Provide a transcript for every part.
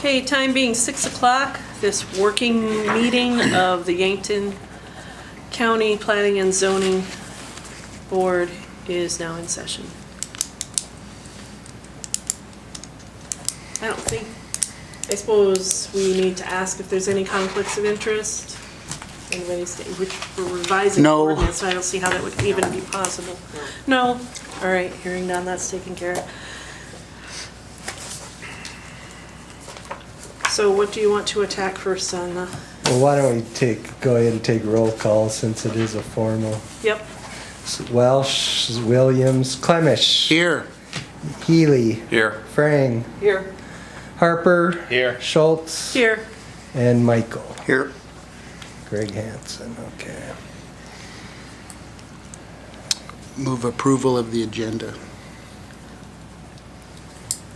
Okay, time being 6 o'clock, this working meeting of the Yankton County Planning and Zoning Board is now in session. I suppose we need to ask if there's any conflicts of interest. Which we're revising the ordinance, so I don't see how that would even be possible. No? All right, hearing none, that's taken care of. So what do you want to attack first on the? Well, why don't we go ahead and take roll call since it is a formal. Yep. Welsh, Williams, Clemish. Here. Healy. Here. Frang. Here. Harper. Here. Schultz. Here. And Michael. Here. Greg Hansen, okay. Move approval of the agenda.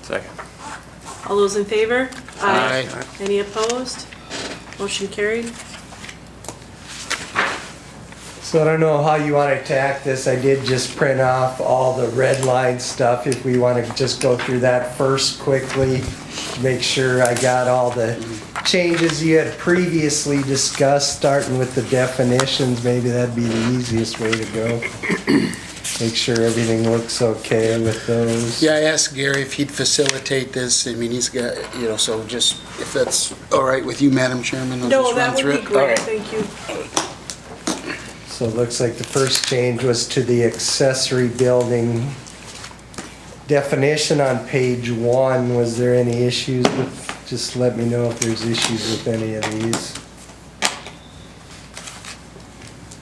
Second. All those in favor? Aye. Any opposed? Motion carried. So I don't know how you want to attack this. I did just print off all the red line stuff. If we want to just go through that first quickly, make sure I got all the changes you had previously discussed, starting with the definitions. Maybe that'd be the easiest way to go. Make sure everything looks okay with those. Yeah, I asked Gary if he'd facilitate this. I mean, he's got, so just, if that's all right with you, Madam Chairman, I'll No, just that run through would it. be great, All right. thank you. So it looks like the first change was to the accessory building definition on page 1. Was there any issues with, just let me know if there's issues with any of these.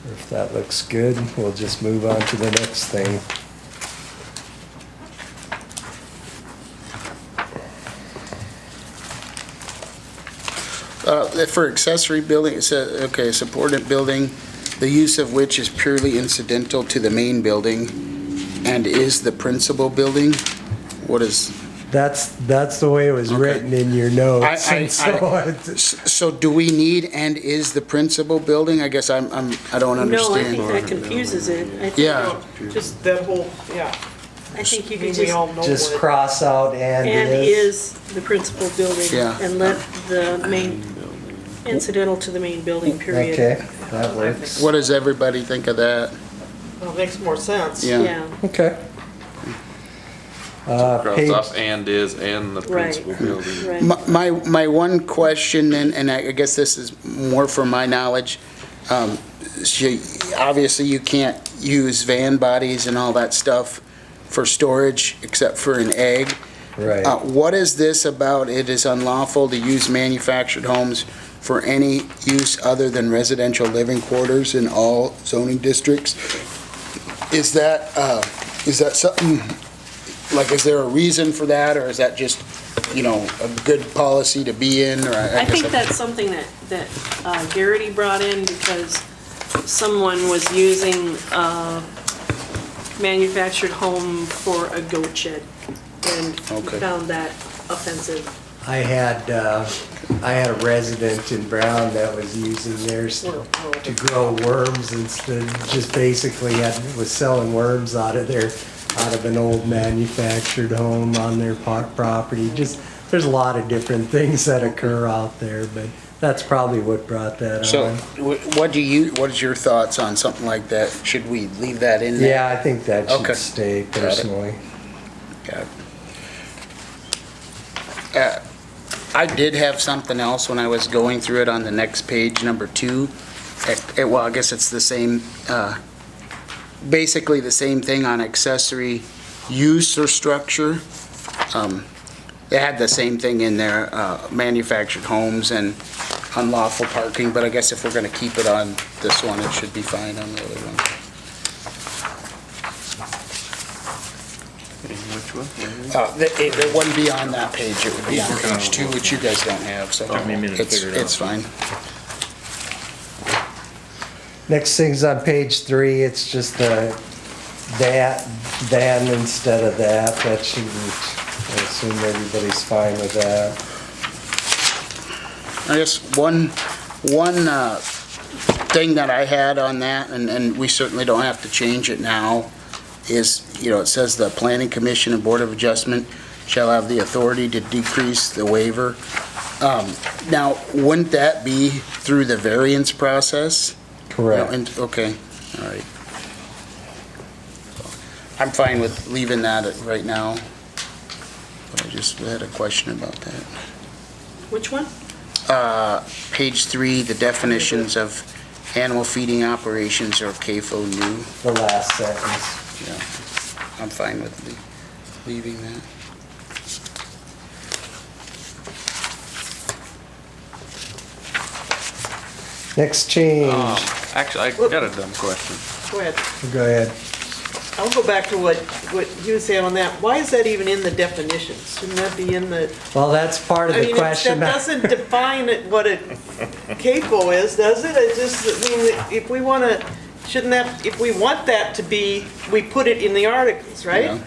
Or if that looks good, we'll just move on to the next thing. For accessory building, it says, okay, supported building, the use of which is purely incidental to the main building and is the principal building. What is? That's the way it was Okay. written in your notes. And so So do we need and is the principal building? I guess I don't No, I understand. think that confuses it. I think Yeah. Just that whole, yeah. I think you I could mean, we just, all know just what. cross out and is the principal building. Yeah. And let the main, incidental to the main building, period. okay, that works. What does everybody think of that? Well, it makes more sense. Yeah. Yeah, Okay. Cross Page, off and is and the Right. principal building. right. My one question, and I guess this is more for my knowledge, obviously you can't use van bodies and all that stuff for storage except for an egg. right. What is this about it is unlawful to use manufactured homes for any use other than residential living quarters in all zoning districts? Is that something, like, is there a reason for that, or is that just, a good policy to be in, or? I think that's something that Garrity brought in because someone was using a manufactured home for a goat shed and Okay. found that offensive. I had a resident in Brown that was using theirs to grow worms instead, just basically was selling worms out of an old manufactured home on their property. Just, there's a lot of different things that occur out there, but that's probably what brought that So, on. what is your thoughts on something like that? Should we leave that in there? Yeah, I think that Okay. should stay it. personally. Got it. I did have something else when I was going through it on the next page, number 2. Well, I guess it's the same, basically the same thing on accessory use or structure. They had the same thing in there, manufactured homes and unlawful parking, but I guess if we're gonna keep it on this one, it should be fine on the other one. Which one? It wouldn't be on that page, it would be on page 2, which you guys don't have, so Took me a minute to figure it out. it's fine. Next thing's on page 3, it's just the than instead of that. That shouldn't, I assume everybody's fine with that. I guess one thing that I had on that, and we certainly don't have to change it now, is, it says the Planning Commission and Board of Adjustment shall have the authority to decrease the waiver. Now, wouldn't that be through the variance process? Correct. Okay, all right. I'm fine with leaving that right now. But I just had a question about that. Which one? Page 3, the definitions of animal feeding operations or CAFO new. The last sentence. Yeah, I'm fine with leaving that. Next change. Actually, I got a dumb question. Go ahead. Go ahead. I'll go back to what you were saying on that. Why is that even in the definitions? Shouldn't that be in the, Well, that's part of I the mean, question. that doesn't define what a CAFO is, does it? It just, I mean, if we want to, shouldn't that, if we want that to be, we put it in the articles, right? Yeah.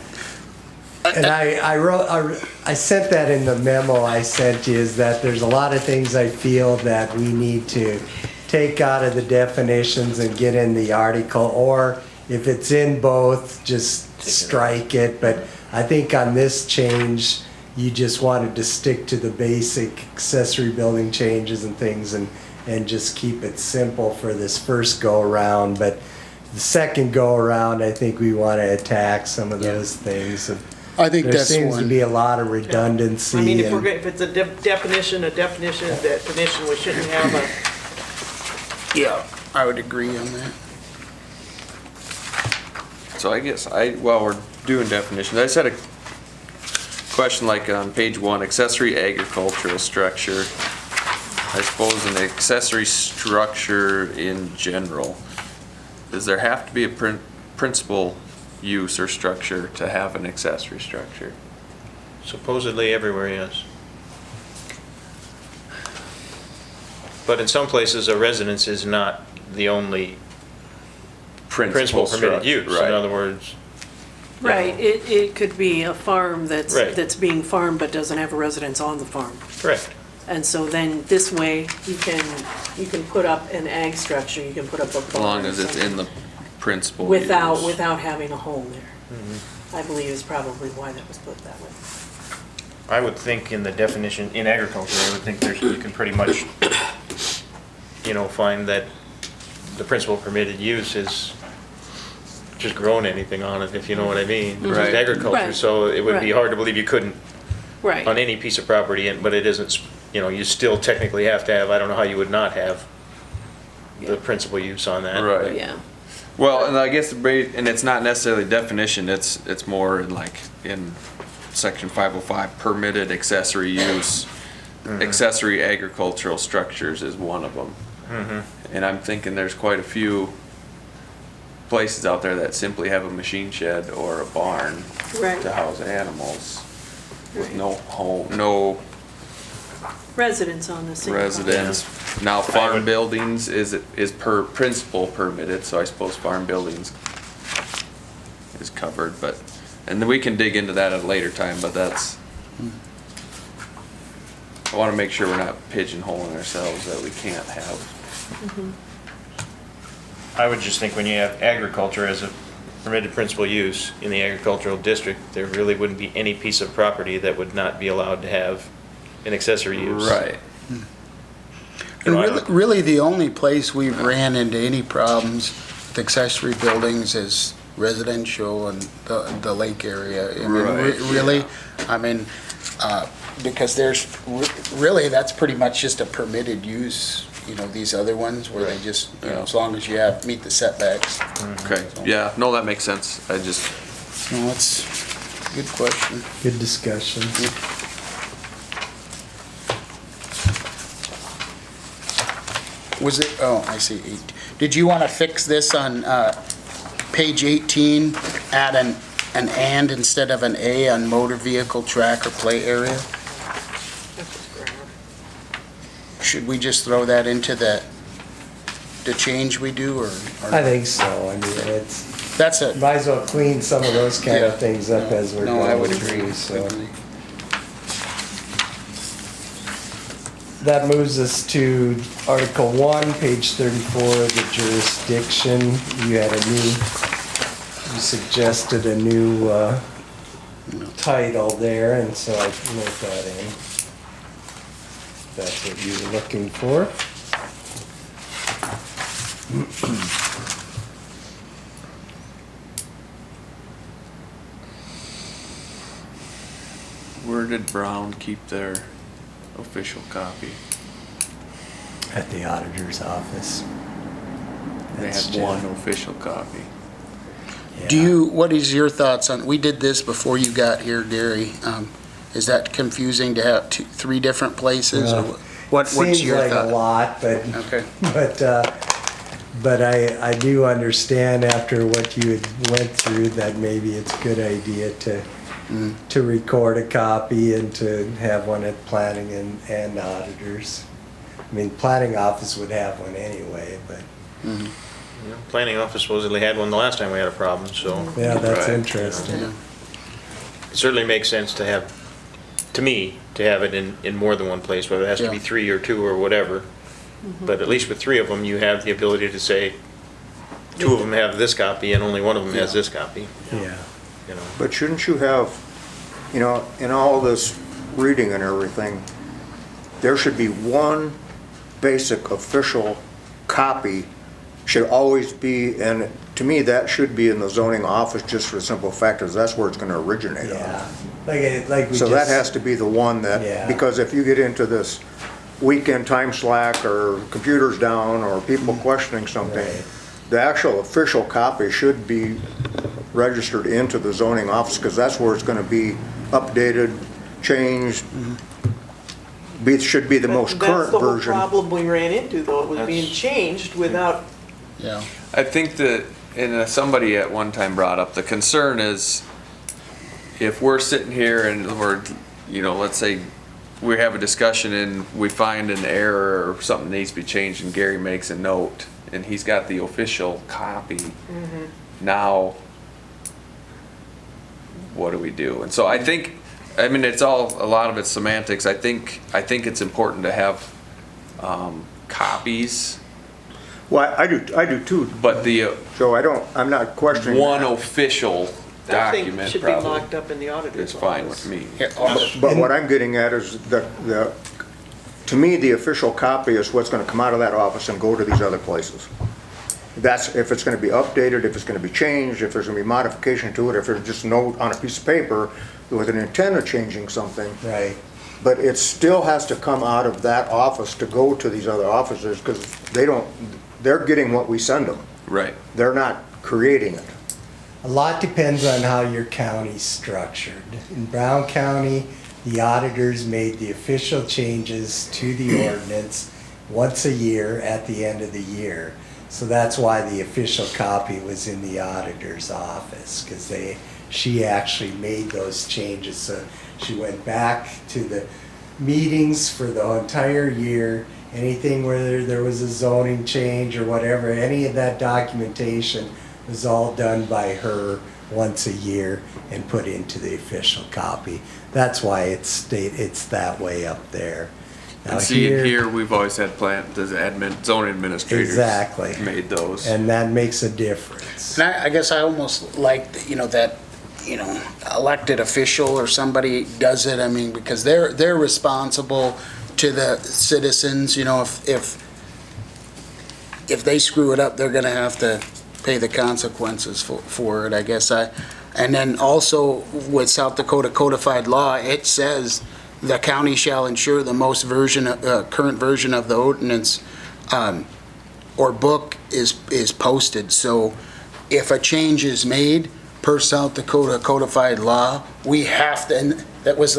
And I sent that in the memo I sent you, is that there's a lot of things I feel that we need to take out of the definitions and get in the article, or if it's in both, just strike it. But I think on this change, you just wanted to stick to the basic accessory building changes and things and just keep it simple for this first go-around. But the second go-around, I think we want to attack some of those things. I think There that's seems to one. be a lot of redundancy. I mean, if and- if it's a definition, we shouldn't have a, Yeah, I would agree on that. So I guess while we're doing definitions, I just had a question like on page 1, accessory agricultural structure. I suppose an accessory structure in general, does there have to be a principal use or structure to have an accessory structure? Supposedly everywhere, yes. But in some places, a residence is not the only principal permitted structure, use. right. In other words, Right, it could be a farm that's Right. being farmed but doesn't have a residence on the farm. correct. And so then this way, you can put up an ag structure, you can put up a As barn. long as or it's something in the principal Without use. having a home there. I believe is probably why that was put that way. I would think in the definition, in agriculture, I would think you can pretty much, find that the principal permitted use is just growing anything on it, if you know what I mean. It's Right. agriculture, Right. so it would be Right. hard to believe you couldn't on Right, any piece of property, but it isn't, you still technically have to have, I don't know how you would not have the principal use on that. Right. but- yeah. Well, and I guess, and it's not necessarily definition, it's more in like in section 505, permitted accessory use. Accessory agricultural structures is one of them. And I'm thinking there's quite a few places out there that simply have a machine shed or a barn Right. to house animals with Right. no home, no Residence on the single. residence. Now, I farm would- buildings is per principle permitted, so I suppose farm buildings is covered, but, and then we can dig into that at a later time, but that's, I wanna make sure we're not pigeonholing ourselves that we can't have. I would just think when you have agriculture as a permitted principal use in the agricultural district, there really wouldn't be any piece of property that would not be allowed to have an accessory use. Right. And I really, don't- really the only place we've ran into any problems with accessory buildings is residential and the lake area. I mean, Right, really, I mean, because there's, really, that's pretty much just a permitted use, these other ones where they just, Yeah. as long as you meet the setbacks. Okay, yeah, no, that makes sense. I just, No, that's a good question. Good discussion. Was it, oh, I see, did you want to fix this on page 18, add an and instead of an A on motor vehicle track or play area? that's just grammar. Should we just throw that into the change we do, or? I think so. I mean, it's, That's it. might as well clean some of those kind Yeah. of things up as we're No, I would going agree. through, so. That moves us to Article 1, page 34, the jurisdiction. You suggested a new title there, and so I wrote that in. That's what you were looking for. Where did Brown keep their official copy? At the auditor's office. They That's had Jim. one official copy. Do Yeah. you, what is your thoughts on, we did this before you got here, Gary. Is that confusing to have three different places? Or what's Seems your like thought? a lot, but Okay. but I do understand after what you had went through that maybe it's a good idea to record a copy and to have one at planning and auditors. I mean, planning office would have one anyway, but You know, Planning office supposedly had one the last time we had a problem, so yeah, that's Right. interesting. Yeah. it certainly makes sense to have, to me, to have it in more than one place, whether it has to be Yeah. 3 or 2 or whatever. But at least with 3 of them, you have the ability to say, 2 of them have this copy and only one of them has this copy, Yeah. you know. But shouldn't you have, you know, in all this reading and everything, there should be one basic official copy should always be, and to me, that should be in the zoning office just for the simple fact is that's where it's gonna originate Yeah. on. Like we So just. that has to be the one Yeah. that, because if you get into this weekend time slack or computers down or people questioning something, Right. the actual official copy should be registered into the zoning office, because that's where it's gonna be updated, changed. Should be the most current That's the whole version. problem we ran into, though. It was being That's- changed without, Yeah. I think that, and somebody at one time brought up, the concern is if we're sitting here and we're, you know, let's say we have a discussion and we find an error or something needs to be changed and Gary makes a note and he's got the official copy. Now, what do we do? And so I think, I mean, it's all, a lot of it's semantics. I think it's important to have copies, Well, I do too, but the so I'm not questioning one that. official I think document should be probably locked up in the auditor's is fine office. with me. But what I'm getting at is to me, the official copy is what's gonna come out of that office and go to these other places. That's, if it's gonna be updated, if it's gonna be changed, if there's gonna be modification to it, if there's just a note on a piece of paper with an intent of changing something. Right. But it still has to come out of that office to go to these other offices, because they're getting what we send them. Right. They're not creating it. A lot depends on how your county's structured. In Brown County, the auditors made the official changes to the ordinance once a year at the end of the year. So that's why the official copy was in the auditor's office, because she actually made those changes. So she went back to the meetings for the entire year. Anything where there was a zoning change or whatever, any of that documentation was all done by her once a year and put into the official copy. That's why it's that way up there. Now And see, here we've always had zoning administrators. Exactly. Made those. And that makes a difference. And I guess I almost like, that, elected official or somebody does it, I mean, because they're responsible to the citizens, if they screw it up, they're gonna have to pay the consequences for it, I guess. And then also with South Dakota codified law, it says the county shall ensure the most current version of the ordinance or book is posted. So if a change is made per South Dakota codified law, we have to, and that was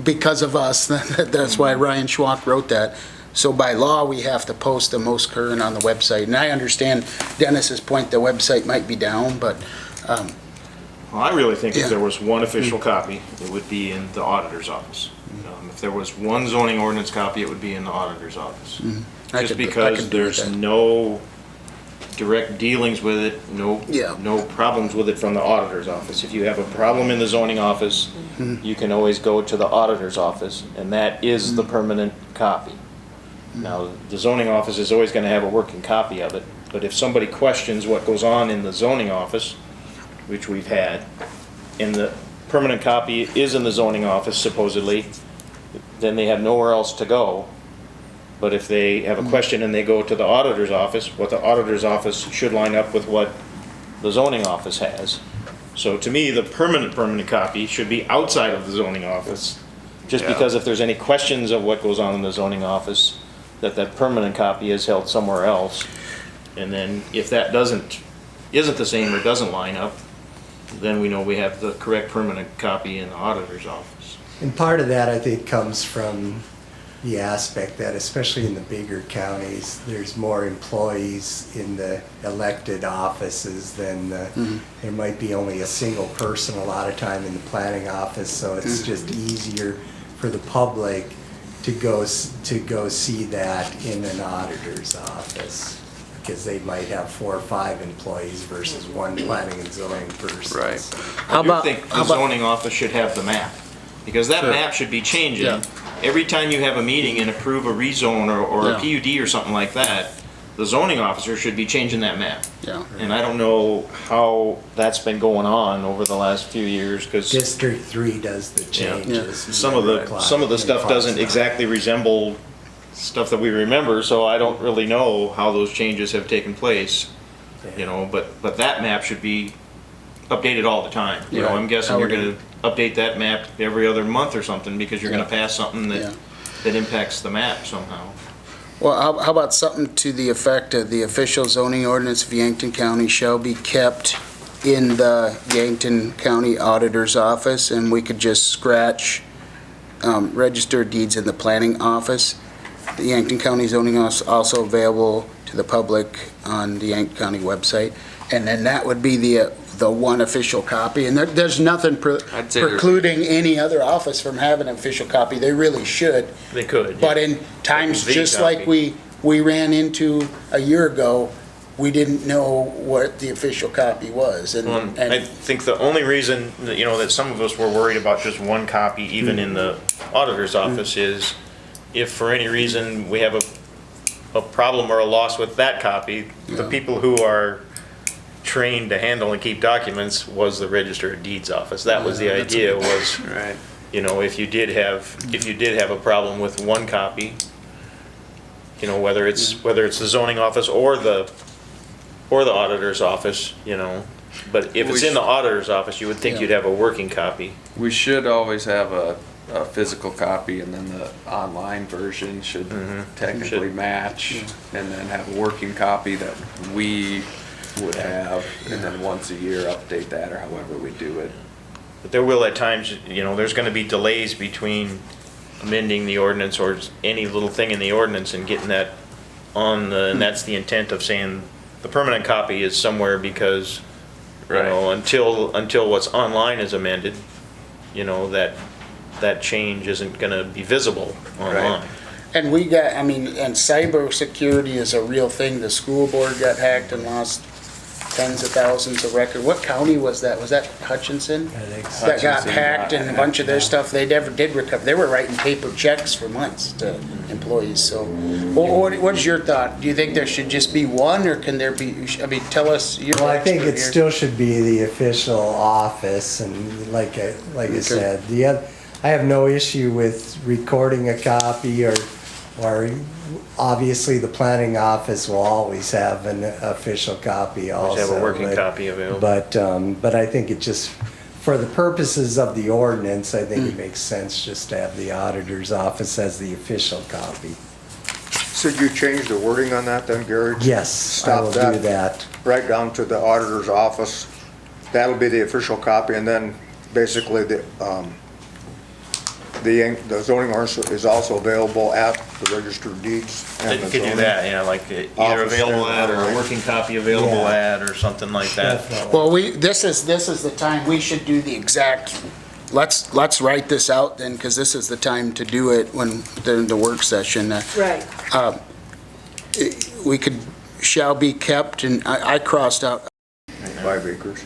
because of us, that's why Ryan Schwank wrote that. So by law, we have to post the most current on the website. And I understand Dennis's point, the website might be down, but, Well, I really think Yeah. if there was one official copy, it would be in the auditor's office. If there was one zoning ordinance copy, it would be in the auditor's office. I Just could- I because could do with there's that. no direct dealings with it, Yeah. no problems with it from the auditor's office. If you have a problem in the zoning office, you can always go to the auditor's office, and that is the permanent copy. Now, the zoning office is always gonna have a working copy of it, but if somebody questions what goes on in the zoning office, which we've had, and the permanent copy is in the zoning office supposedly, then they have nowhere else to go. But if they have a question and they go to the auditor's office, what the auditor's office should line up with what the zoning office has. So to me, the permanent copy should be outside of the zoning office. Just because if there's any questions of what goes on in the zoning office, that permanent copy is held somewhere else. And then if that isn't the same or doesn't line up, then we know we have the correct permanent copy in the auditor's office. And part of that, I think, comes from the aspect that, especially in the bigger counties, there's more employees in the elected offices than there might be only a single person a lot of time in the planning office, so it's just easier for the public to go see that in an auditor's office, because they might have 4 or 5 employees versus one planning and zoning person. Right. I think the zoning office should have the map, because that map should be changing. Yeah. Every time you have a meeting and approve a rezone or a PUD or something like that, the zoning officer should be changing that map. Yeah. And I don't know how that's been going on over the last few years, because District 3 does the changes. some of the stuff doesn't exactly resemble stuff that we remember, so I don't really know how those changes have taken place. You know, but that map should be updated all the time. You know, I'm guessing you're gonna update that map every other month or something, because you're gonna pass something that impacts the map somehow. Well, how about something to the effect of the official zoning ordinance of Yankton County shall be kept in the Yankton County Auditor's Office, and we could just scratch register of deeds in the planning office. The Yankton County zoning office also available to the public on the Yankton County website, and then that would be the one official copy, and there's nothing I'd say precluding any other office from having an official copy. They really should. They could. But in times The just copy. like we ran into a year ago, we didn't know what the official copy was. And I think the only reason that, you know, that some of us were worried about just one copy, even in the auditor's office, is if for any reason we have a problem or a loss with that copy, the people who are trained to handle and keep documents was the Register of Deeds office. That was the idea, was, Right. you know, if you did have a problem with one copy, you know, whether it's the zoning office or the auditor's office, you know, but if it's in the auditor's office, you would think you'd have a working copy. We should always have a physical copy, and then the online version should technically match, and then have a working copy that we would have, and then once a year update that, or however we do it. But there will at times, you know, there's gonna be delays between amending the ordinance or any little thing in the ordinance and getting that on the, and that's the intent of saying the permanent copy is somewhere, because, you know, until what's online is amended, you know, that change isn't gonna be visible online. and we got, I mean, and cybersecurity is a real thing. The school board got hacked and lost tens of thousands of records. What county was that? Was that Hutchinson? I think so. That got hacked, and a bunch of their stuff they never did recover. They were writing paper checks for months to employees, so. What's your thought? Do you think there should just be one, or can there be, I mean, tell us your. Well, I think it expert here. still should be the official office, and like I said, I have no issue with recording a copy, or obviously the planning office will always have an official copy also. Always have a working copy available. But I think it just, for the purposes of the ordinance, I think it makes sense just to have the auditor's office as the official copy. So you change the wording on that then, Gary? Yes, I will do that. Right down to the auditor's office. That'll be the official copy, and then basically the zoning ordinance is also available at the Register of Deeds. You could do that, yeah, like either available at, or a working copy available at, or something like that. Definitely. Well, this is the time we should do the exact, let's write this out then, because this is the time to do it when, during the work session. Right. We could, shall be kept, and I crossed out 5 acres.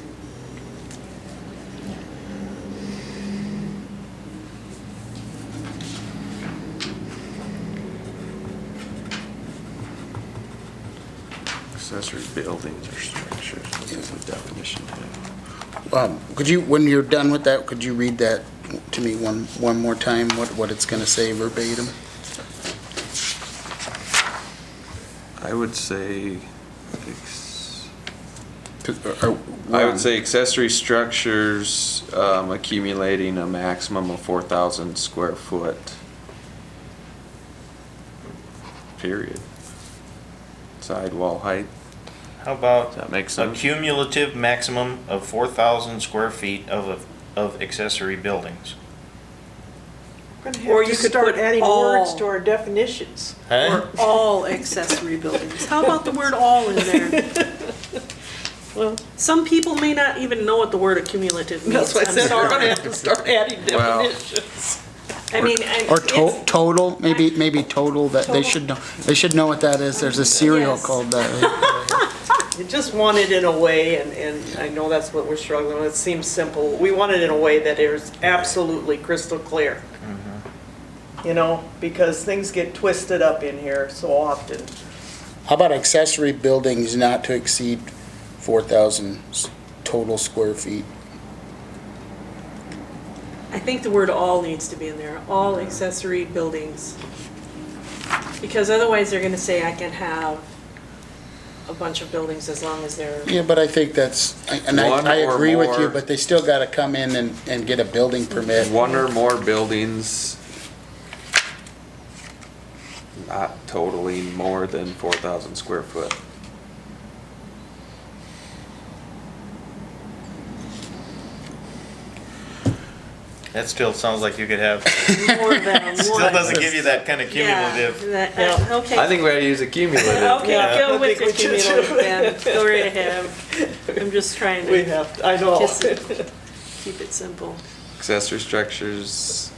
Accessory buildings or structures, that's a definition. Could you, when you're done with that, could you read that to me one more time, what it's gonna say verbatim? I would say, Or- I would say accessory structures accumulating a maximum of 4,000 square foot. Period. Sidewall height. How about Does that make a sense? cumulative maximum of 4,000 square feet of accessory buildings? We're gonna Or have you to could start put adding all. words to our definitions. Huh? Or all accessory buildings. How about the word all in there? Well, Some people may not even know what the word accumulative means. that's what I I'm said, we're sorry. gonna have to start adding Well- definitions. I mean, Or it's- total, maybe total, that they should know what that is. There's a cereal Yes. called that. You just want it in a way, and I know that's what we're struggling with, it seems simple. We want it in a way that is absolutely crystal clear. You know, because things get twisted up in here so often. How about accessory buildings not to exceed 4,000 total square feet? I think the word all needs to be in there, all accessory buildings. Because otherwise they're gonna say I can have a bunch of buildings as long as they're, Yeah, but I think that's, and One I or agree with you, more. but they still gotta come in and get a building permit. One or more buildings not totaling more than 4,000 square foot. That still sounds like you could have, more than one. still doesn't give you that kind of Yeah, cumulative. that- okay. I think we gotta use a cumulative. Okay, Yeah. go I with think the we should cumulative too. then, go right ahead. I'm just trying We to have, I know. kiss it, keep it simple. Accessory structures,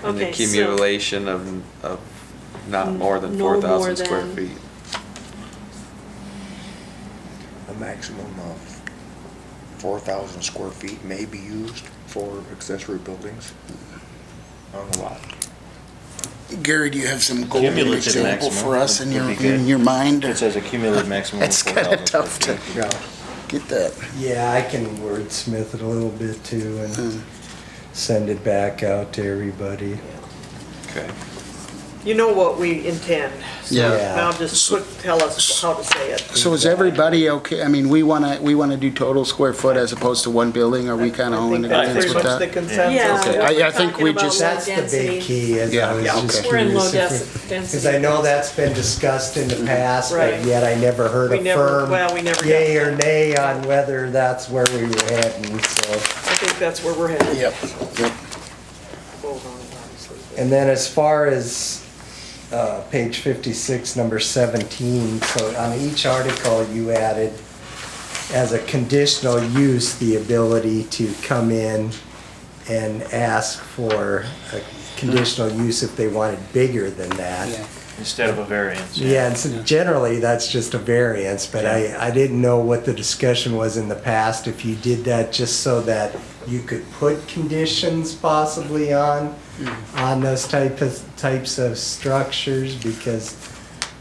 an Okay, so- accumulation of not more than No more 4,000 square than- feet. A maximum of 4,000 square feet may be used for accessory buildings on the lot. Gary, do you have some golden Cumulative example maximum for us in would your, be good. in your mind? It says a cumulative maximum of That's 4,000 kinda square tough to feet. Yeah. get that. Yeah, I can wordsmith it a little bit too and send it back out to everybody. Okay. You know what we intend. So Yeah. now just tell us how to say it. So is everybody okay? I mean, we wanna do total square foot as opposed to one building? Are we kinda I all in think that's agreement pretty with much the that? consensus. Yeah. Okay. we're I think talking we about just- low That's the density. big key, is Yeah, I was yeah, just okay. We're in low curious. density. Because I know that's been discussed in the past, Right. but yet I never heard We a never- firm well, we never yay got or nay on whether that's where we were heading, so. I think that's where we're headed. Yep, yep. Hold on, obviously. And then as far as page 56, number 17, so on each article you added as a conditional use, the ability to come in and ask for a conditional use if they wanted bigger than that. Yeah. Instead of a variance. Yeah, and so generally that's just a variance, but I didn't know what the discussion was in the past, if you did that just so that you could put conditions possibly on those types of structures, because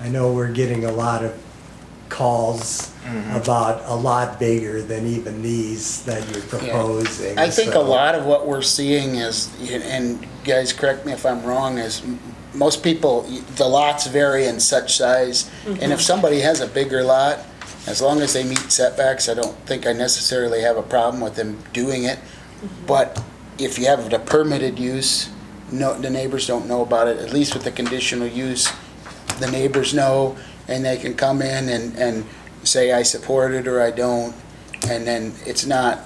I know we're getting a lot of calls about a lot bigger than even these that you're proposing. I think a so- lot of what we're seeing is, and guys, correct me if I'm wrong, is most people, the lots vary in such size. And if somebody has a bigger lot, as long as they meet setbacks, I don't think I necessarily have a problem with them doing it. But if you have the permitted use, no, the neighbors don't know about it, at least with the conditional use, the neighbors know, and they can come in and say, I support it or I don't. And then it's not,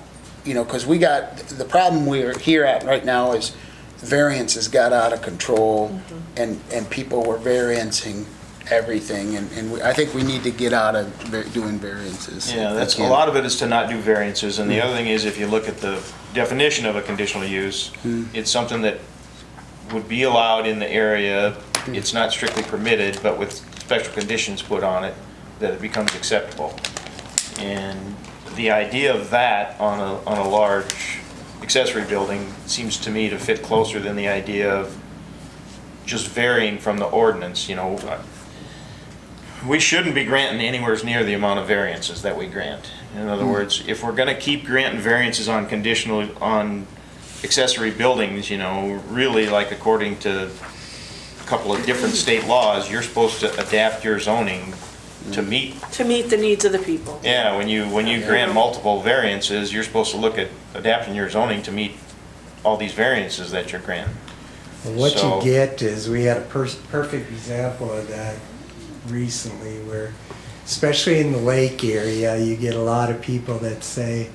you know, because the problem we're here at right now is variances got out of control, and people were variancing everything, and I think we need to get out of doing variances. Yeah, that's, a lot of it is to not do variances, and the other thing is, if you look at the definition of a conditional use, it's something that would be allowed in the area, it's not strictly permitted, but with special conditions put on it, that it becomes acceptable. And the idea of that on a large accessory building seems to me to fit closer than the idea of just varying from the ordinance, you know. We shouldn't be granting anywhere near the amount of variances that we grant. In other words, if we're gonna keep granting variances on accessory buildings, you know, really like according to couple of different state laws, you're supposed to adapt your zoning to meet. To meet the needs of the people. Yeah, when you grant multiple variances, you're supposed to look at adapting your zoning to meet all these variances that you're granting. And what So- you get is, we had a perfect example of that recently where, especially in the lake area, you get a lot of people that say,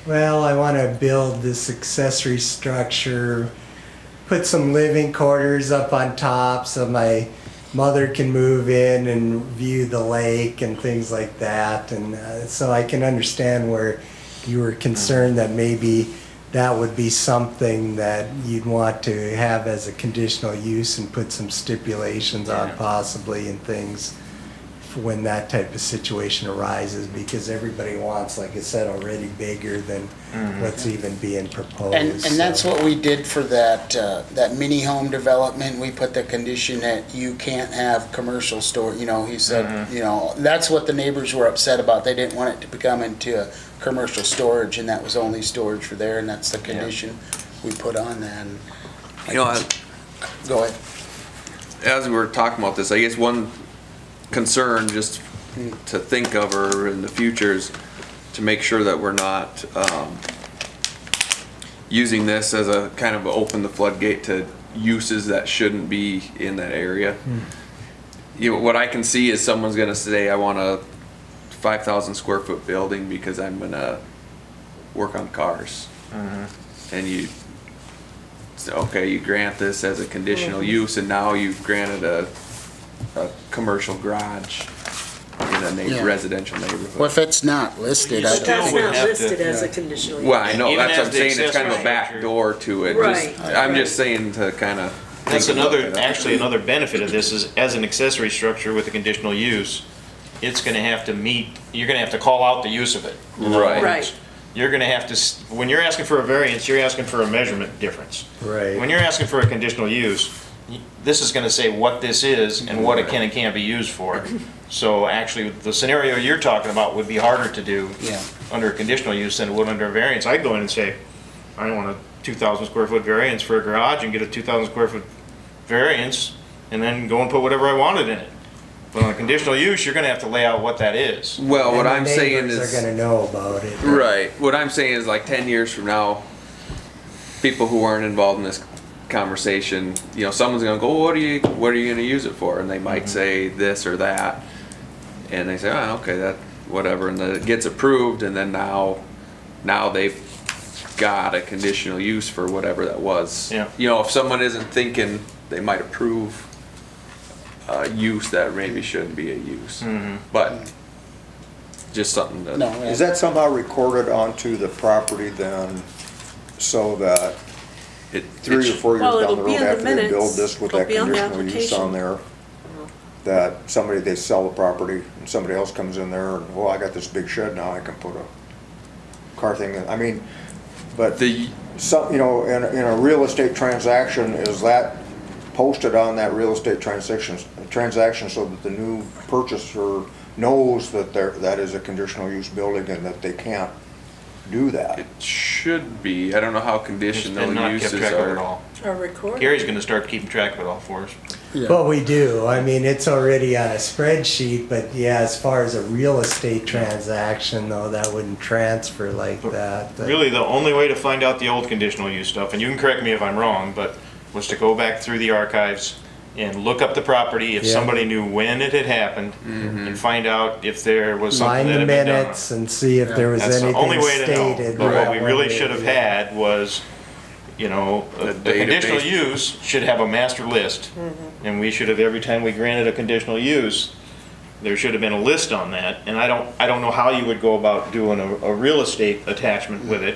well, I want to build this accessory structure, put some living quarters up on top so my mother can move in and view the lake and things like that. And so I can understand where you were concerned that maybe that would be something that you'd want to have as a conditional use and put some stipulations on Yeah. possibly and things for when that type of situation arises, because everybody wants, like I said, already bigger than what's even being proposed. And that's so. what we did for that, that mini home development. We put the condition that you can't have commercial store, you know, he said, you know, that's what the neighbors were upset about. They didn't want it to become into a commercial storage, and that was only storage for there, and that's the condition we put on that. And You know, go ahead. as we were talking about this, I guess one concern just to think of or in the future is to make sure that we're not using this as a kind of open the floodgate to uses that shouldn't be in that area. You know, what I can see is someone's gonna say, I want a 5,000 square foot building because I'm gonna work on cars. And you, so, okay, you grant this as a conditional use, and now you've granted a commercial garage in a Yeah. residential Well, neighborhood. if it's not listed, You I But still don't that's would not have to- listed as a conditional use. Well, I know, Even that's as what I'm the saying, it's kind of a accessory back structure. door to it. Right. Just- I'm just saying to kind of. That's another, actually another benefit of this is, as an accessory structure with a conditional use, it's gonna have to meet, you're gonna have to call out the use of it. In other Right. words, Right. You're gonna have to, when you're asking for a variance, you're asking for a measurement difference. Right. When you're asking for a conditional use, this is gonna say what this is and what it can and can't be used for. So actually, the scenario you're talking about would be harder to do Yeah. under a conditional use than it would under a variance. I'd go in and say, I want a 2,000 square foot variance for a garage and get a 2,000 square foot variance and then go and put whatever I wanted in it. But on a conditional use, you're gonna have to lay out what that is. Well, what And the I'm saying neighbors is. are gonna know about it. Right. What I'm saying is like 10 years from now, people who aren't involved in this conversation, you know, someone's gonna go, what are you gonna use it for? And they might say this or that. And they say, oh, okay, that, whatever. And then it gets approved, and then now they've got a conditional use for whatever that was. Yeah. You know, if someone isn't thinking, they might approve a use that maybe shouldn't be a use. But just something to. No, Is that somehow recorded onto the property then, so that It, 3 or 4 years Well, down it'll the be road in the after they build minutes. this with It'll that be on the conditional use application. on there? That somebody, they sell the property and somebody else comes in there and, well, I got this big shed now, I can put a car thing in, I mean, but the, some, you know, in a real estate transaction, is that posted on that real estate transaction so that the new purchaser knows that that is a conditional use building and that they can't do that? it should be. I don't know how It's conditional been not uses kept track of it are. all. Or record. Gary's gonna start keeping track of it all for us. But we do, I mean, it's already on a spreadsheet, but yeah, as far as a real estate transaction though, that wouldn't transfer like that. But- Really, the only way to find out the old conditional use stuff, and you can correct me if I'm wrong, but was to go back through the archives and look up the property, if Yeah. somebody knew when it had happened, and find out if there was something Line that the had been done. minutes and see if there was That's the only anything way to know. stated. But what we that really one should way, have yeah. had was, you know, A the conditional database. use should have a master list. And we should have, every time we granted a conditional use, there should have been a list on that. And I don't know how you would go about doing a real estate attachment with it,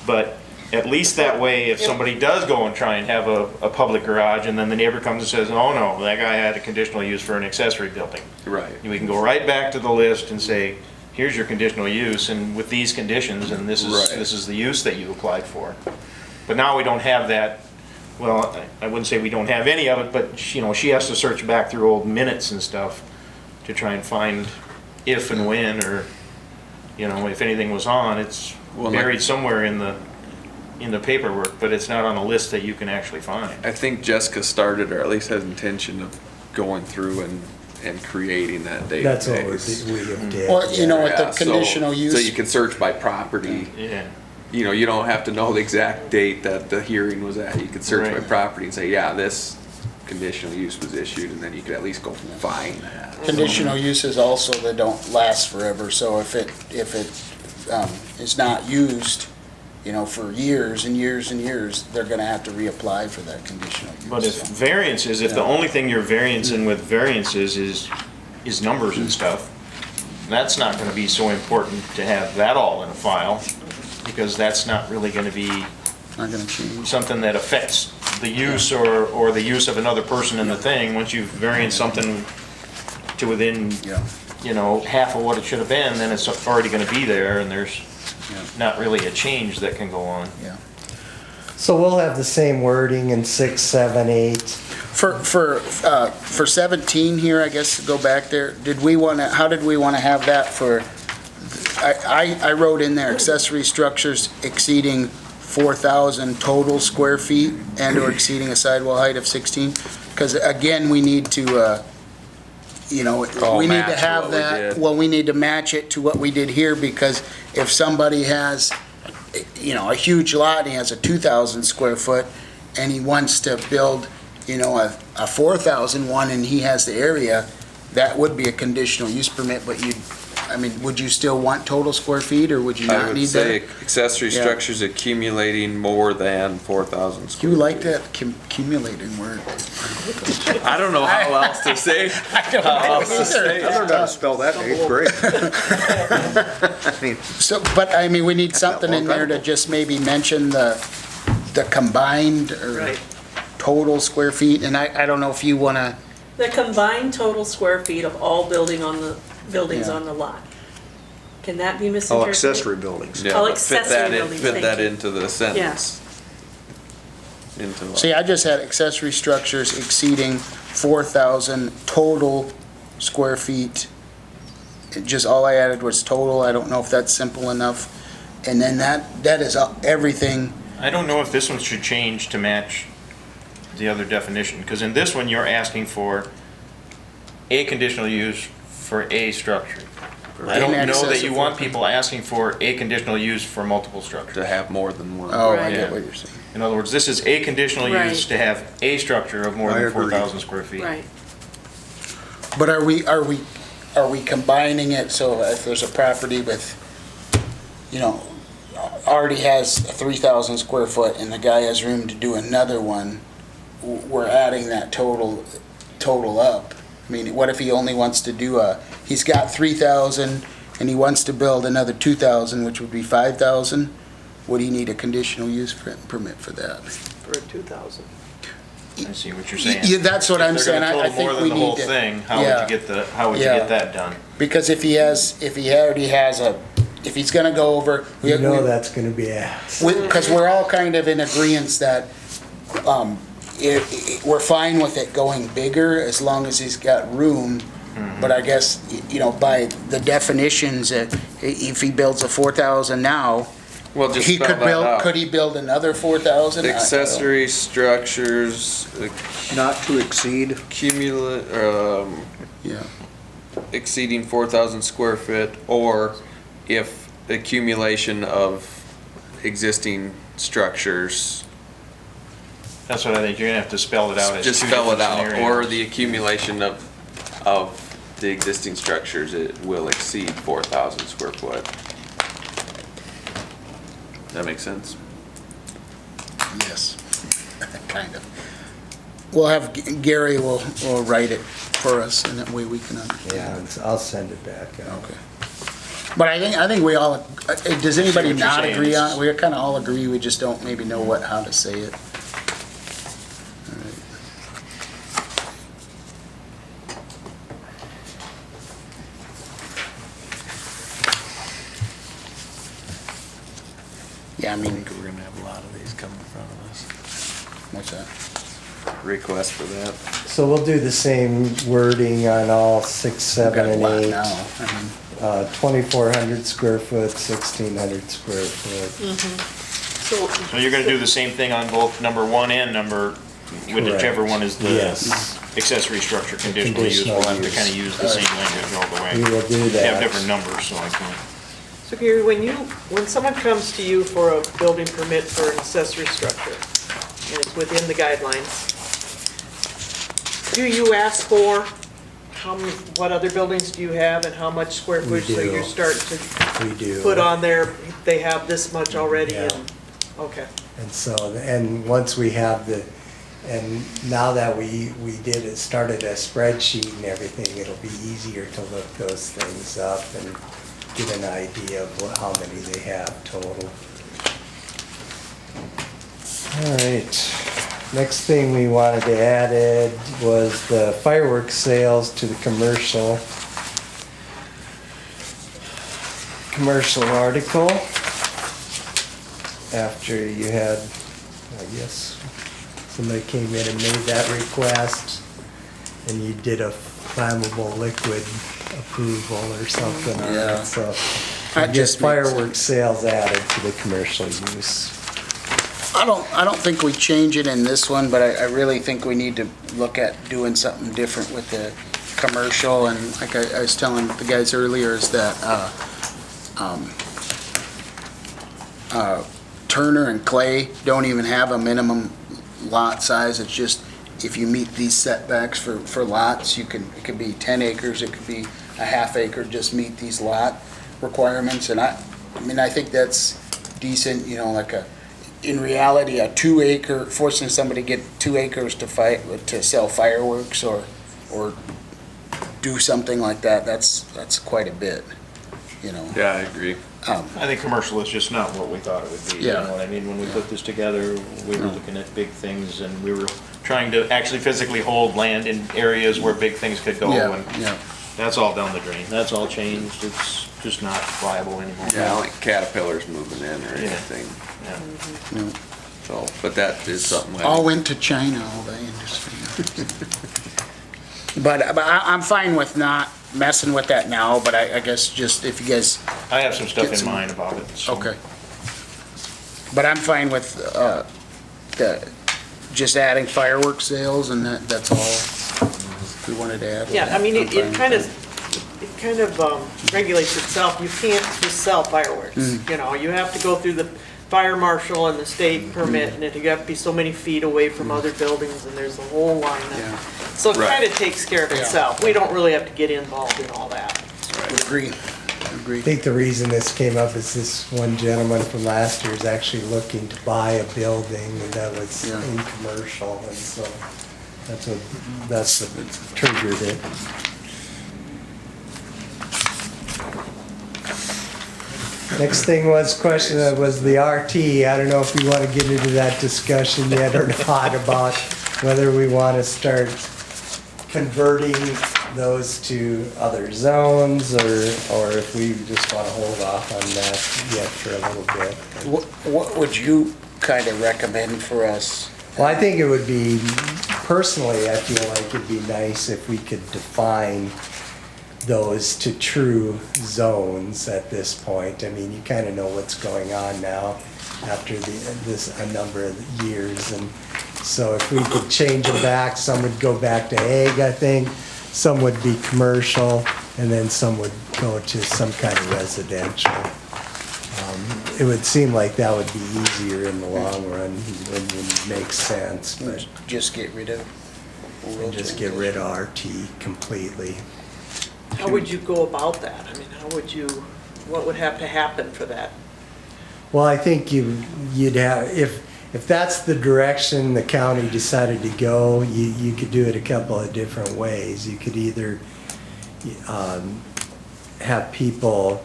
but at least that way, if somebody does go and try and have a public garage, and then the neighbor comes and says, oh no, that guy had a conditional use for an accessory building. Right. We can go right back to the list and say, here's your conditional use, and with these conditions, and this Right. is the use that you applied for. But now we don't have that, well, I wouldn't say we don't have any of it, but, you know, she has to search back through old minutes and stuff to try and find if and when, or, you know, if anything was on, it's Well, like- buried somewhere in the in the paperwork, but it's not on a list that you can actually find. I think Jessica started, or at least has intention of going through and creating that database. That's what we have did. Well, you know, with Yeah, the so- conditional So use, you can search by property. Yeah. You know, you don't have to know the exact date that the hearing was at. You can search by Right. property and say, yeah, this conditional use was issued, and then you could at least go find that. conditional uses also, they don't last forever, so if it is not used, you know, for years and years and years, they're gonna have to reapply for that conditional use. But if so. variances, if the only thing you're variancing with variances is numbers and stuff, that's not gonna be so important to have that all in a file, because that's not really gonna be Not gonna change. something that affects the use or the use of another person in the thing. Once you variance something to within, Yeah. you know, half of what it should have been, then it's already gonna be there, and there's Yeah. not really a change that can go on. Yeah. So we'll have the same wording in 6, 7, 8. For 17 here, I guess, to go back there, how did we wanna have that for, I wrote in there accessory structures exceeding 4,000 total square feet and or exceeding a sidewall height of 16. Because again, we need to, you know, Oh, we need to match have what we that, did. well, we need to match it to what we did here, because if somebody has, you know, a huge lot, and he has a 2,000 square foot, and he wants to build, you know, a 4,000 one, and he has the area, that would be a conditional use permit, but I mean, would you still want total square feet, or would you I not would need say that? accessory Yeah. structures accumulating more than 4,000 Do square you like feet. that accumulating word? I don't know how else to say. I don't How know else to either. say I learned how to spell that in 8th grade. I mean, So, but I mean, we need something in long there time to just maybe mention the combined or Right. total square feet, and I don't know if you wanna, The combined total square feet of all buildings Yeah. on the lot. Can that be oh, misinterpreted? accessory buildings. Yeah, Oh, but fit accessory that in, buildings, fit thank that you. into the sentence. Into see, I just had accessory structures exceeding 4,000 total square feet. Just all I added was total, I don't know if that's simple enough. And then that is everything, I don't know if this one should change to match the other definition, because in this one, you're asking for a conditional use for a structure. I don't In know excess that you of want 4,000. people asking for a conditional use for multiple structures. to have more than one. oh, I Right. get what you're saying. In other words, this is a conditional use Right. to have a structure of more I than agree. 4,000 square feet. Right. But are we combining it, so if there's a property with, you know, already has a 3,000 square foot and the guy has room to do another one, we're adding that total up? I mean, what if he only wants to do he's got 3,000 and he wants to build another 2,000, which would be 5,000? Would he need a conditional use permit for that? For 2,000. I see what you're saying. Yeah, that's what I'm If they're saying. gonna I total more think than we the whole need to. thing, how would Yeah. you Yeah. get that done? Because if he already has if he's gonna go over. You know that's gonna be asked. Because we're all kind of in agreement that, we're fine with it going bigger as long as he's got room. But I guess, you know, by the definitions, if he builds a 4,000 now, Well, just he spell could that build, out. could he build another 4,000? Accessory structures, Not to exceed, Yeah, exceeding 4,000 square foot, or if accumulation of existing structures, That's what I think, you're gonna have to spell it out as just two spell it different out, or scenarios. the accumulation of the existing structures, it will exceed 4,000 square foot. That makes sense? yes, kind of. We'll have, Gary will write it for us, and that way we can understand. Yeah, I'll send it back. Okay. But I think we all, does anybody what you're not saying. agree on it? We kind of all agree, we just don't maybe know how to say it. All right. Yeah, I I mean, think we're gonna have a lot of these come in front of us. what's that? Request for that. So we'll do the same wording on all 6, We've got 7, a and lot 8. now. I mean, 2,400 square foot, 1,600 square foot. So you're gonna do the same thing on both number 1 and number, whichever one is the Yes. accessory structure conditional use. Conditional We'll have to use. kinda use the same language all the way. We will do They have that. different numbers, so I can't. So Gary, when someone comes to you for a building permit for an accessory structure, and it's within the guidelines, do you ask for what other buildings do you have and how much square We footage? So do. you start to We do. put on there, they have this much already Yeah. and, okay. And so, and once we have and now that we started a spreadsheet and everything, it'll be easier to look those things up and get an idea of how many they have total. All right, next thing we wanted to add was the fireworks sales to the commercial article. After you had, I guess, somebody came in and made that request, and you did a flammable liquid approval or something on Yeah. it, so. That Just just makes fireworks sales added to the commercial use. I don't think we change it in this one, but I really think we need to look at doing something different with the commercial, and like I was telling the guys earlier, is that, Turner and Clay don't even have a minimum lot size. It's just, if you meet these setbacks for lots, it could be 10 acres, it could be a half acre, just meet these lot requirements. And I mean, I think that's decent, like in reality, a 2 acre, forcing somebody to get 2 acres to sell fireworks or do something like that, that's quite a bit, Yeah, I agree. I think commercial is just not what we thought it would be. Yeah. You know what I mean? When we put this together, we were looking at big things, and we were trying to actually physically hold land in areas where big things could go. Yeah, And yeah. that's all down the drain. That's all changed. It's just not viable anymore. Yeah, like Caterpillar's moving in or Yeah. anything, Yeah. so, but that is something like. All went to China, all the industry. But I'm fine with not messing with that now, but I guess just if you guys, I have some stuff Get in some- mind about it. so- okay. But I'm fine with, just adding fireworks sales, and that's all we wanted to add. Yeah, I mean, I'm fine it with kind that. of regulates itself. You can't just sell fireworks. You have to go through the fire marshal and the state permit, and you have to be so many feet away from other buildings, and there's a whole line Yeah. of, so it Right. kind of takes care of Yeah. itself. We don't really have to get involved in all that. Would agree, agree. I think the reason this came up is this one gentleman from last year is actually looking to buy a building that was Yeah. in commercial, and so that's what triggered it. Next thing was the RT. I don't know if we want to get into that discussion yet or not about whether we want to start converting those to other zones, or if we just want to hold off on that yet for a little bit. What would you kind of recommend for us? Well, I think it would be, personally, I feel like it'd be nice if we could define those to true zones at this point. I mean, you kind of know what's going on now after a number of years. And so if we could change them back, some would go back to ag, I think, some would be commercial, and then some would go to some kind of residential. It would seem like that would be easier in the long run, and would make sense, but Just get rid of? and just get rid of RT completely. How would you go about that? I mean, what would have to happen for that? Well, I think you'd have, if that's the direction the county decided to go, you could do it a couple of different ways. You could either have people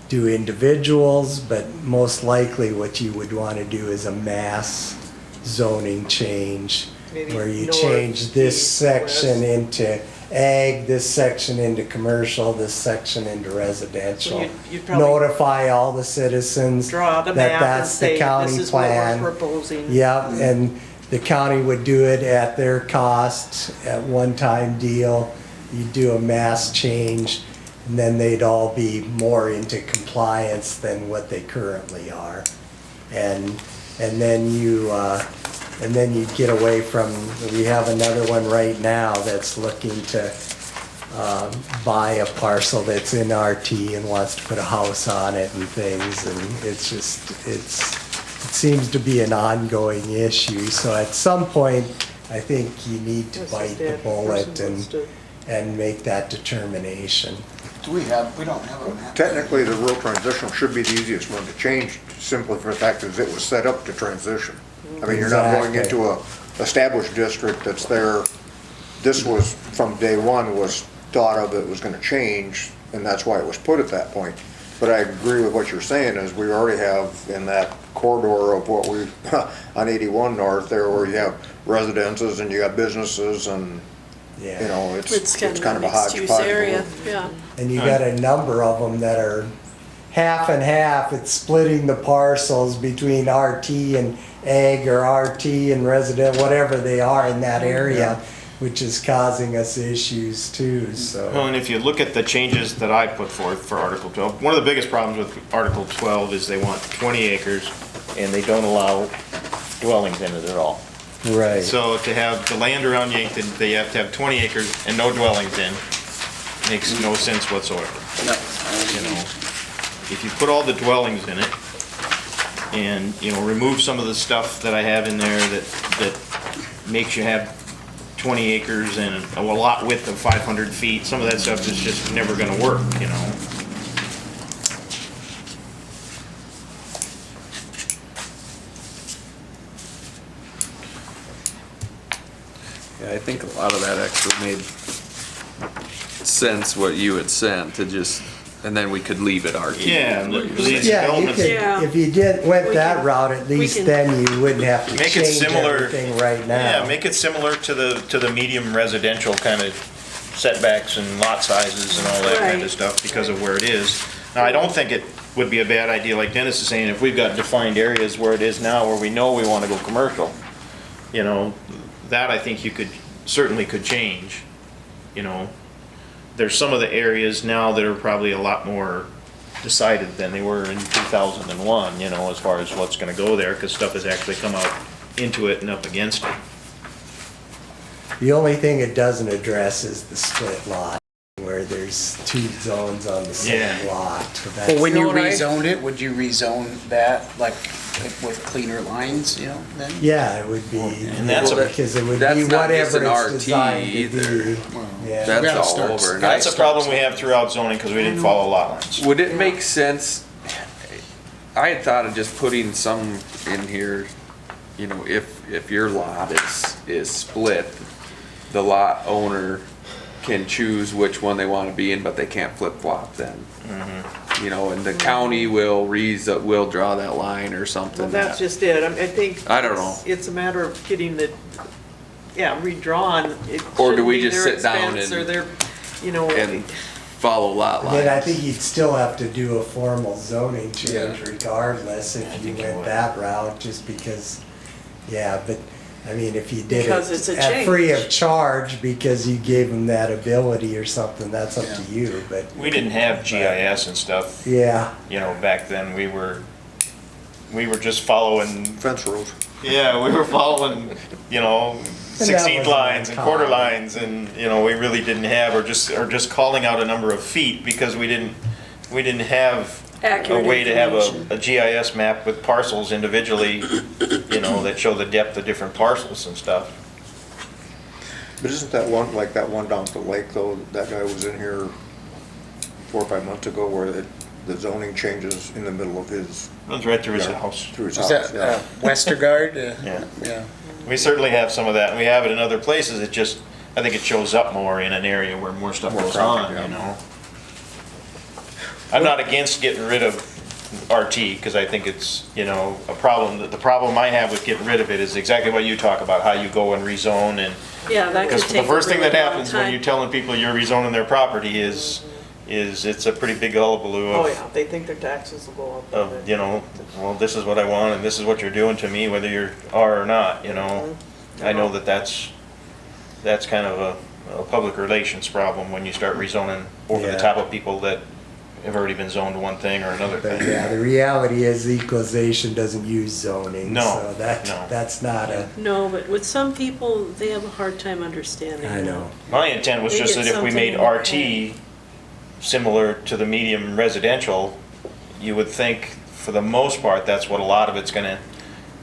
do individuals, but most likely what you would want to do is a mass zoning change, Maybe where you north, change this east, section west. into ag, this section into commercial, this section into residential. So you'd probably Notify all the citizens Draw the that map and that's the say, county this is what we're plan. proposing. Yep, and the county would do it at their cost, at one-time deal. You'd do a mass change, and then they'd all be more into compliance than what they currently are. and then you get away from, we have another one right now that's looking to buy a parcel that's in RT and wants to put a house on it and things, and it's just, it seems to be an ongoing issue. So at some point, I think you need to bite the bullet and make that determination. We don't have a map. Technically, the rural transitional should be the easiest one to change, simply for the fact that it was set up to transition. I mean, you're not going Exactly. into a established district that's there. This was, from day one, was thought of it was gonna change, and that's why it was put at that point. But I agree with what you're saying, is we already have in that corridor of what we, on 81 North there, where you have residences and you got businesses and, you Yeah, know, it's It's kind kind of of a a mixed-use hodgepodge. area, yeah. and you got a number of them that are half and half. It's splitting the parcels between RT and ag, or RT and resident, whatever they are in that area, which is causing us issues too, Well, so. and if you look at the changes that I put forth for Article 12, one of the biggest problems with Article 12 is they want 20 acres and they don't allow dwellings in it at all. Right. So to have the land around Yankton, they have to have 20 acres and no dwellings in, makes no sense whatsoever. You know, if you put all the dwellings in it and, you know, remove some of the stuff that I have in there that makes you have 20 acres and a lot width of 500 feet, some of that stuff is just never gonna work, you know? Yeah, I think a lot of that actually made sense what you had sent to just, and then we could leave it RT. Yeah, is what you're these- saying. Yeah, you developments- could, Yeah. if you went We that can- route, at we least can- then you wouldn't have to Make it change similar- everything right now. Yeah, make it similar to the medium residential kind of setbacks and lot sizes and all that kind Right. of stuff because of where it is. Now, I don't think it would be a bad idea, like Dennis is saying, if we've got defined areas where it is now, where we know we want to go commercial, you know, that I think you could, certainly could change, you know. There's some of the areas now that are probably a lot more decided than they were in 2001, you know, as far as what's gonna go there, because stuff has actually come out into it and up against it. The only thing it doesn't address is the split lot, where there's two zones on the same Yeah. lot. But when you You know what I- rezoned it, would you rezone that like with cleaner lines, you know, then? Yeah, it would be, And that's a- because it would that's be not just whatever an it's RT designed to either. be. Yeah. That's Yeah, it all starts- over. And yeah, I- That's a problem we have throughout zoning, because we didn't follow lot lines. Would it make sense, I had thought of just putting some in here, you know, if your lot is split, the lot owner can choose which one they want to be in, but they can't flip-flop then. You know, and the county will draw that line or something. Well, that's just it. I think. I don't know. It's a matter of getting the, redrawn. It Or do shouldn't we be just their sit down expense and- or their, you know. And follow lot lines. Then I think you'd still have to do a formal zoning change regardless if you think you went would. that route, just because, yeah, but, I mean, if you did Because it's it a at free change. of charge because you gave them that ability or something, that's up to you, but, We didn't have GIS and stuff, yeah. you know, back then. We were just following, Fence rules. yeah, we were following, you know, that 16th wasn't lines and quarter uncommon. lines, and, you know, we really didn't have, or just calling out a number of feet, because we didn't have a Accurate way to have information. a GIS map with parcels individually, you know, that show the depth of different parcels and stuff. But isn't that one, like that one down at the lake though, that guy was in here 4 or 5 months ago where the zoning changes in the middle of his, Runs right through his Yeah. house. through his Is house, that yeah. Westergaard? Yeah. Yeah. We certainly have some of that, and we have it in other places. It just, I think it shows up more in an area where more stuff More goes traffic, on, yeah. you know? I'm not against getting rid of RT, because I think it's, you know, a problem. The problem I have with getting rid of it is exactly what you talk about, how you go and rezone, and, Yeah, that could because take the a first thing really that long happens when time. you're telling people you're rezoning their property is it's a pretty big hullabaloo Oh, of, yeah, they think their taxes will go up. with it. you know, well, this is what I want, and this is what you're doing to me, whether you are or not, you know? I know that's kind of a public relations problem when you start rezoning over the Yeah. top of people that have already been zoned to one thing or another But thing. yeah, the reality is equalization doesn't use zoning, No, so no. that's not a, No, but with some people, they have a hard time understanding. I know. My intent was They just get that if we something made in their RT similar to the medium residential, you would think, for the most part, that's what a lot of it's gonna,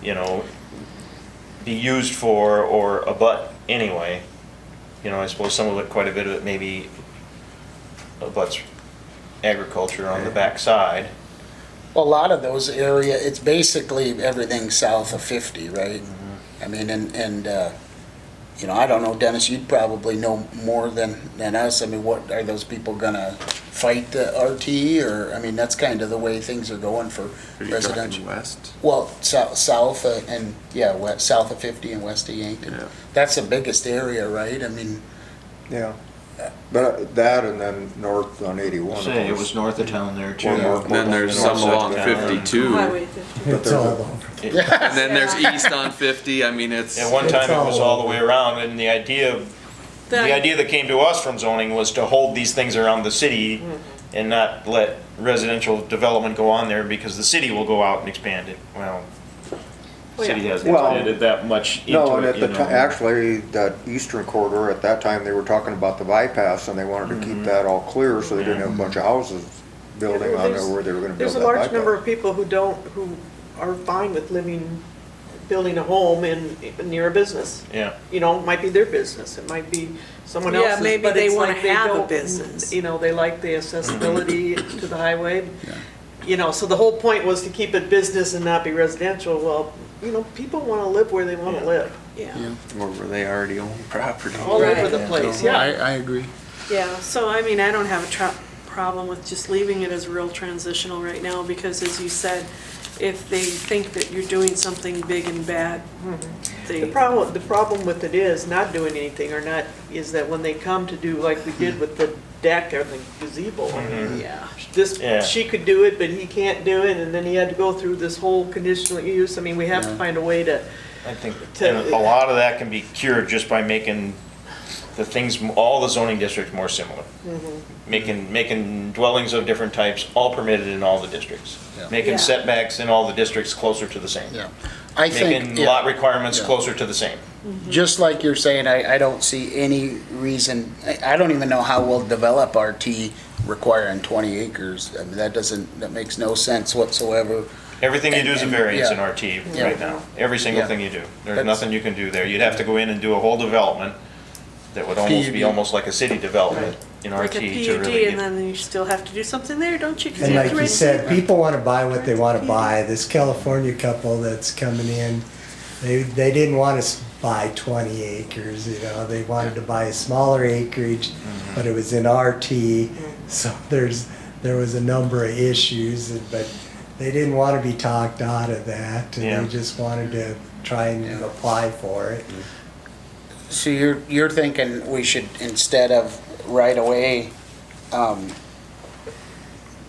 you know, be used for or abut anyway. You know, I suppose some of it, quite a bit of it maybe abuts agriculture on the backside. Well, a lot of those area, it's basically everything south of 50, right? I mean, you know, I don't know, Dennis, you'd probably know more than us. I mean, what, are those people gonna fight the RT, or, I mean, that's kind of the way things are going for Are you residential. talking west? Well, south and, yeah, south of 50 and west of Yankton. Yeah. That's the biggest area, right? I mean, Yeah. But that and then north on 81. of Say, it course. was north of town there too. Well, more- And then there's North some side of along town. 52. Highway 50. it's there's all a- over. And then there's east on 50. I mean, it's. At one time, It's it was all all the way around, and the idea that came to us from zoning was to hold these things around the city and not let residential development go on there, because the city will go out and expand it. Well, the city hasn't Well, expanded that much No, into and it, at you the know. time, actually, that eastern corridor, at that time, they were talking about the bypass, and they wanted to keep that all clear, so they didn't have a bunch of houses building Yeah, on there there's- where they were gonna build There's a that large number bypass. of people who are fine with building a home near a business. Yeah. You know, it might be their business, it might be someone Yeah, else's. maybe but they it's wanna like they have a don't- business. You know, they like the accessibility to the highway. You know, so the whole point was to keep it business and not be residential. Well, you know, people wanna live where they wanna Yeah. live, Yeah, Or where they already own property. all Right. over the place, I, yeah. I agree. yeah, so I mean, I don't have a problem with just leaving it as real transitional right now, because as you said, if they think that you're doing something big and bad, The they, problem with it is not doing anything or not, is that when they come to do like we did with the deck or the gazebo, I mean, yeah. Yeah. she could do it, but he can't do it, and then he had to go through this whole conditional use. I mean, we have to find a way to, I think to- and a lot of that can be cured just by making the things, all the zoning districts more similar. Making dwellings of different types all permitted in all the districts. Yeah. Making Yeah. setbacks in all the districts closer to the same. Yeah. I think, Making lot yeah, requirements Yeah. closer to the same. just like you're saying, I don't see any reason, I don't even know how we'll develop RT requiring 20 acres. I mean, that makes no sense whatsoever. Everything you do is a And- variance in yeah. RT Yeah. right now. Every single Yeah. thing you do. There's That's- nothing you can do there. You'd have to go in and do a whole development that would almost be PUD. almost like a city development in Like RT a to really PUD, and get. then you still have to do something there, don't you? 'Cause And you have like to you raise said, it. people wanna buy what they wanna buy. This California couple that's coming in, they didn't wanna buy 20 acres, you know, they wanted to buy a smaller acreage, but it was in RT, so there was a number of issues, but they didn't wanna be talked out of that, Yeah. and they just wanted to try and apply for it. So you're thinking we should, instead of right away,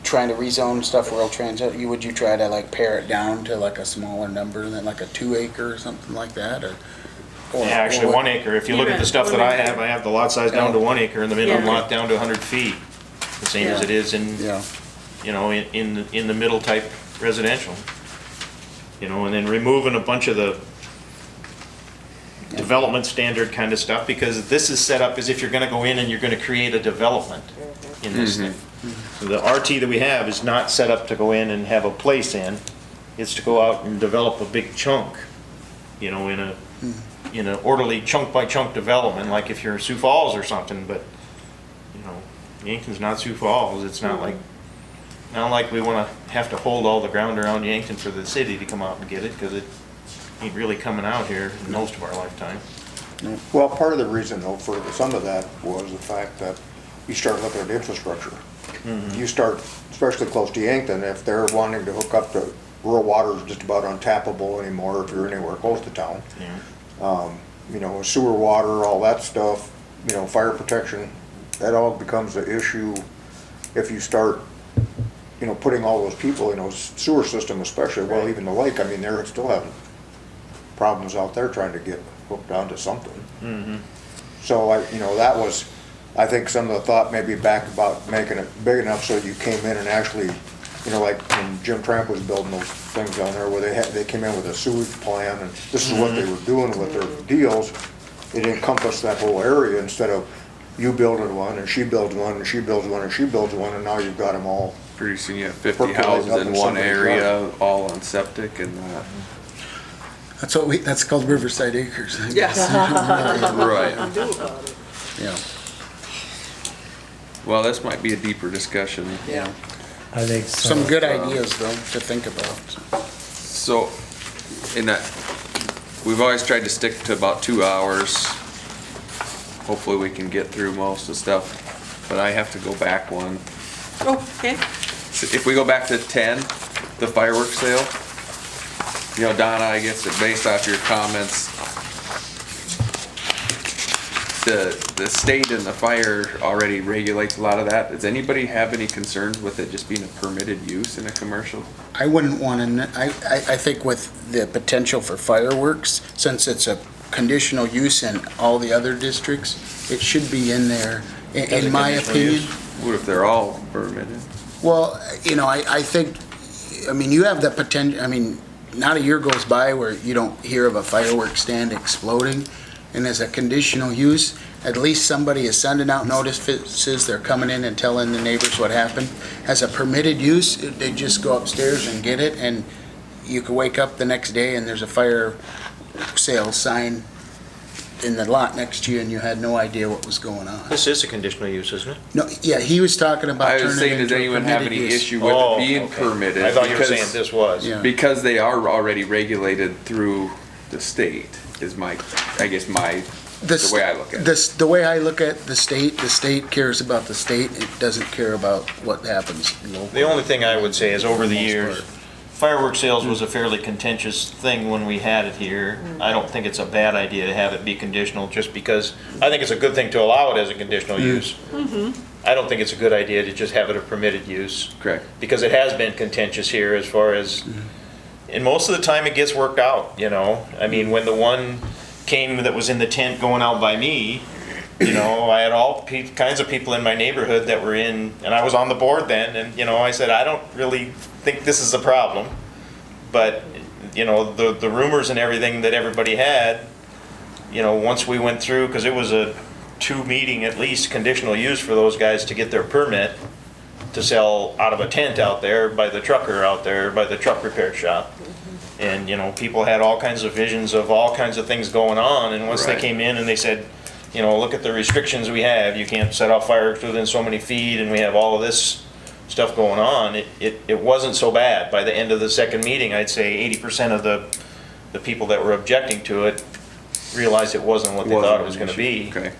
trying to rezone stuff rural transit, would you try to like pare it down to like a smaller number than like a 2 acre or something like that, or? Yeah, actually, 1 acre. If you look at the stuff that I have, I have the lot size down to 1 acre and the minimum Yeah. lot down to 100 feet. The same as Yeah. it is in, Yeah, you know, in the middle type residential. You know, and then removing a bunch of the development standard kind of stuff, because this is set up as if you're gonna go in and you're gonna create a development in this thing. So the RT that we have is not set up to go in and have a place in, it's to go out and develop a big chunk, you know, in an orderly chunk by chunk development, like if you're Sioux Falls or something, but, you know, Yankton's not Sioux Falls, it's not like we wanna have to hold all the ground around Yankton for the city to come out and get it, cause it ain't really coming out here in most of our lifetime. Well, part of the reason though for some of that was the fact that you start looking at infrastructure. You start, especially close to Yankton, if they're wanting to hook up to rural water is just about untappable anymore if you're anywhere close to town. Yeah. You know, sewer water, all that stuff, you know, fire protection, that all becomes an issue if you start, you know, putting all those people, you know, sewer system especially, well, even the lake, I mean, they're still having problems out there trying to get hooked onto something. So you know, that was I think some of the thought maybe back about making it big enough so you came in and actually, you know, like when Jim Tramp was building those things down there where they came in with a sewage plan and this is what they were doing with their deals. It encompassed that whole area instead of you building one and she builds one and she builds one and she builds one and now you've got them all. Pretty soon you have 50 Percolate houses up in in one somebody's area, all on septic and, That's called Riverside Acres. Yes. right. Do about it. Yeah. Well, this might be a deeper discussion. Yeah. I think so. Some good ideas though to think about. So, in that, we've always tried to stick to about 2 hours. Hopefully we can get through most of the stuff, but I have to go back one. Oh, okay. So if we go back to 10, the fireworks sale, you know, Donna, I guess that based off your comments, the state and the fire already regulates a lot of that. Does anybody have any concerns with it just being a permitted use in a commercial? I wouldn't want to, I think with the potential for fireworks, since it's a conditional use in all the other districts, it should be in there, in my opinion. What if they're all permitted? Well, you know, I think, I mean, you have the potential, I mean, not a year goes by where you don't hear of a fireworks stand exploding. And as a conditional use, at least somebody is sending out notices, they're coming in and telling the neighbors what happened. As a permitted use, they just go upstairs and get it, and you could wake up the next day and there's a fire sale sign in the lot next to you and you had no idea what was going on. This is a conditional use, isn't it? No, yeah, he was talking about I turning was it saying, does into a anyone have permitted any use. issue with it being permitted? I thought you were Because- saying this was. Yeah. Because they are already regulated through the state is my, I guess the way I look at it. The way I look at the state cares about the state, it doesn't care about what happens locally. The only thing I would say is over the years, fireworks sales was a fairly contentious thing when we had it here. I don't think it's a bad idea to have it be conditional, just because I think it's a good thing to allow it as a conditional use. I don't think it's a good idea to just have it a permitted use. Correct. Because it has been contentious here as far as, and most of the time it gets worked out, you know? I mean, when the one came that was in the tent going out by me, you know, I had all kinds of people in my neighborhood that were in, and I was on the board then, and, you know, I said, I don't really think this is a problem. But, you know, the rumors and everything that everybody had, you know, once we went through, because it was a 2-meeting at least conditional use for those guys to get their permit to sell out of a tent out there by the trucker out there, by the truck repair shop. And, you know, people had all kinds of visions of all kinds of things going on, and once they Right. came in and they said, you know, look at the restrictions we have, you can't set off fireworks within so many feet, and we have all of this stuff going on, it wasn't so bad. By the end of the second meeting, I'd say 80% of the people that were objecting to it realized it wasn't what they thought it was gonna be. Okay.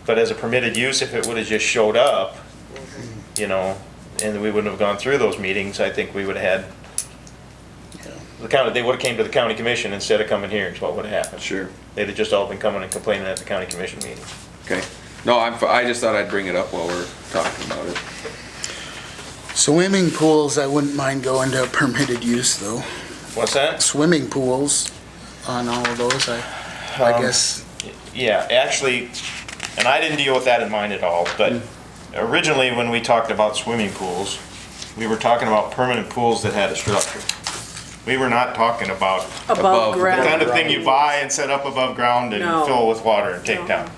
But as a permitted use, if it would've just showed up, you know, and we wouldn't have gone through those meetings, I think we would've had, they would've came to the county commission instead of coming here, is what would've happened. Sure. They'd have just all been coming and complaining at the county commission meetings. Okay. No, I just thought I'd bring it up while we're talking about it. Swimming pools, I wouldn't mind going to a permitted use though. What's that? Swimming pools on all of those, I guess. Yeah, actually, and I didn't deal with that in mind at all, but originally when we talked about swimming pools, we were talking about permanent pools that had a structure. We were not talking about Above the ground. kind of thing you buy and set up above ground and No. fill with water and take No. down.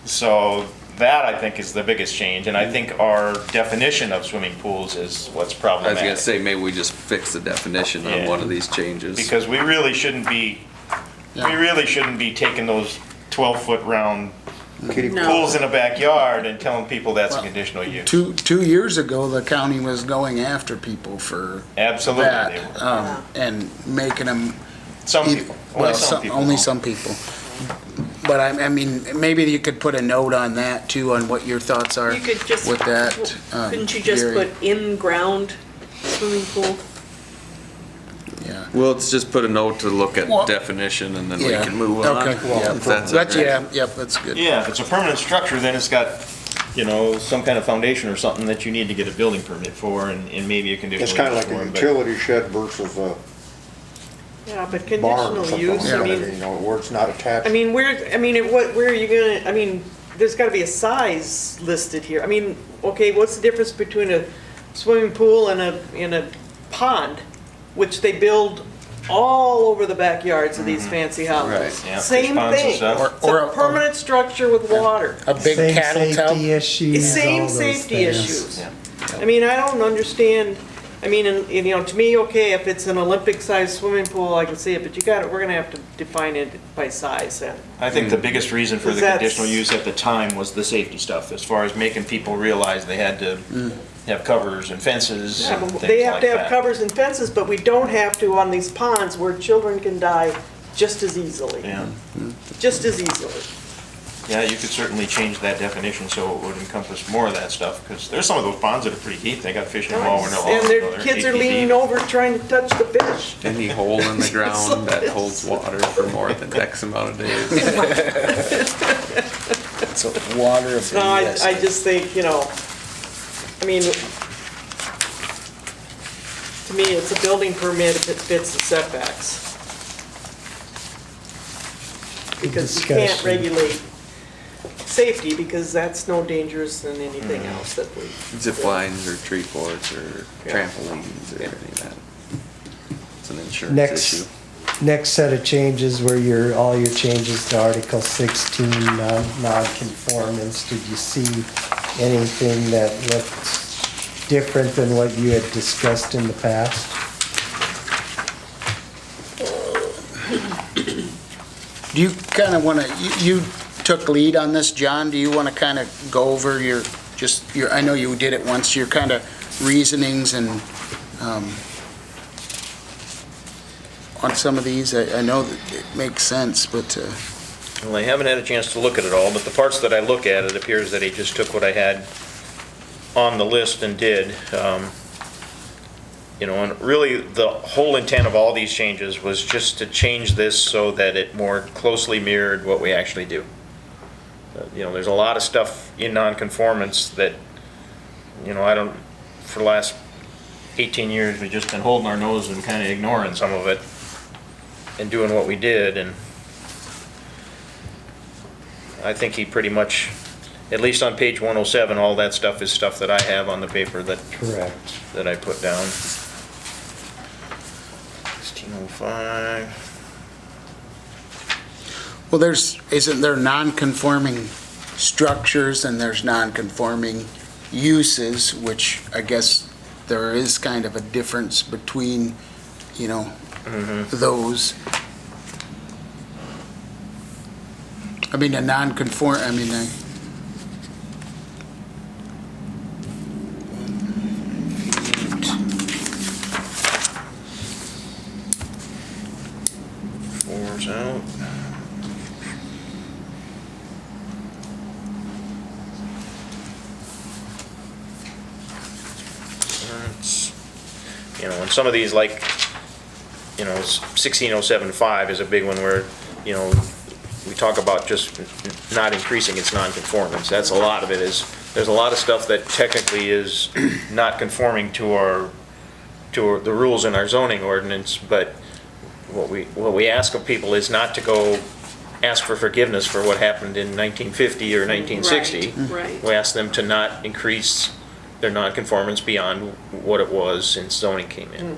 So that I think is the biggest change, and I think our definition of swimming pools is what's I was problematic. gonna say, maybe we just fix the definition on Yeah. one of these changes. Because we really shouldn't be taking those 12-foot round Kiddie No. pools in a backyard and telling people that's a conditional use. Two years ago, the county was going after people for Absolutely. that, they were. and making them. Some people, only some people. Only don't. some people. But I mean, maybe you could put a note on that too, on what your thoughts are You could just. with that. Couldn't you just Gary. put in-ground swimming pool? Yeah. Well, let's just put a note to look at Well, definition and then we yeah. can move on. Okay. If that's That's, okay. yep, that's good. Yeah, if it's a permanent structure, then it's got, you know, some kind of foundation or something that you need to get a building permit for and maybe a conditional use It's kind of like for a it, but- utility shed versus a Yeah, but barn or conditional something use, like I that, mean, you know, where it's not attached. where are you gonna, there's gotta be a size listed here. I mean, okay, what's the difference between a swimming pool and a pond, which they build all over the backyards of these fancy houses? Right, yeah, fish Same ponds and thing. stuff. It's a permanent structure with water. A big Same cattle tub? safety issues, Same all those safety things. issues. Yeah. I mean, I don't understand, I mean, and, you know, to me, okay, if it's an Olympic-sized swimming pool, I can see it, but we're gonna have to define it by size then. I think the biggest reason for the That's- conditional use at the time was the safety stuff, as far as making people realize they had to have covers and fences Yeah, and but things they have like to have that. covers and fences, but we don't have to on these ponds where children can die just as easily. Yeah, Just as easily. yeah, you could certainly change that definition so it would encompass more of that stuff, because there's some of those ponds that are pretty deep, they got fish in them all winter long. And so their they're kids 8 are feet leaning deep. over trying to touch the fish. Any hole in the ground that holds water for more than X amount of days. So water of the No, US. I just think, you know, I mean, to me, it's a building permit if it fits the setbacks. Because you can't Discussion. regulate safety, because that's no dangerous than anything else that we. Zip lines or tree forts or Yeah. trampolines or anything like that. It's an insurance issue. Next set of changes were all your changes to Article 16, non-conformance. Did you see anything that looked different than what you had discussed in the past? Do you kind of want to, you took lead on this, John, do you want to kind of go over I know you did it once, your kind of reasonings and, on some of these? I know that it makes sense, but, Well, I haven't had a chance to look at it all, but the parts that I look at, it appears that he just took what I had on the list and did. You know, and really, the whole intent of all these changes was just to change this so that it more closely mirrored what we actually do. You know, there's a lot of stuff in nonconformance that, you know, for the last 18 years, we've just been holding our nose and kind of ignoring some of it and doing what we did, and I think he pretty much, at least on page 107, all that stuff is stuff that I have on the paper that Correct. I put down. 1605. well, isn't there non-conforming structures and there's non-conforming uses, which I guess there is kind of a difference between, you know, those. I mean, Four's out. That's, you know, and some of these, like, you know, 16075 is a big one where, you know, we talk about just not increasing its nonconformance. That's a lot of it is, there's a lot of stuff that technically is not conforming to the rules in our zoning ordinance, but what we ask of people is not to go ask for forgiveness for what happened in 1950 or 1960. Right. We ask them to not increase their nonconformance beyond what it was since zoning came in.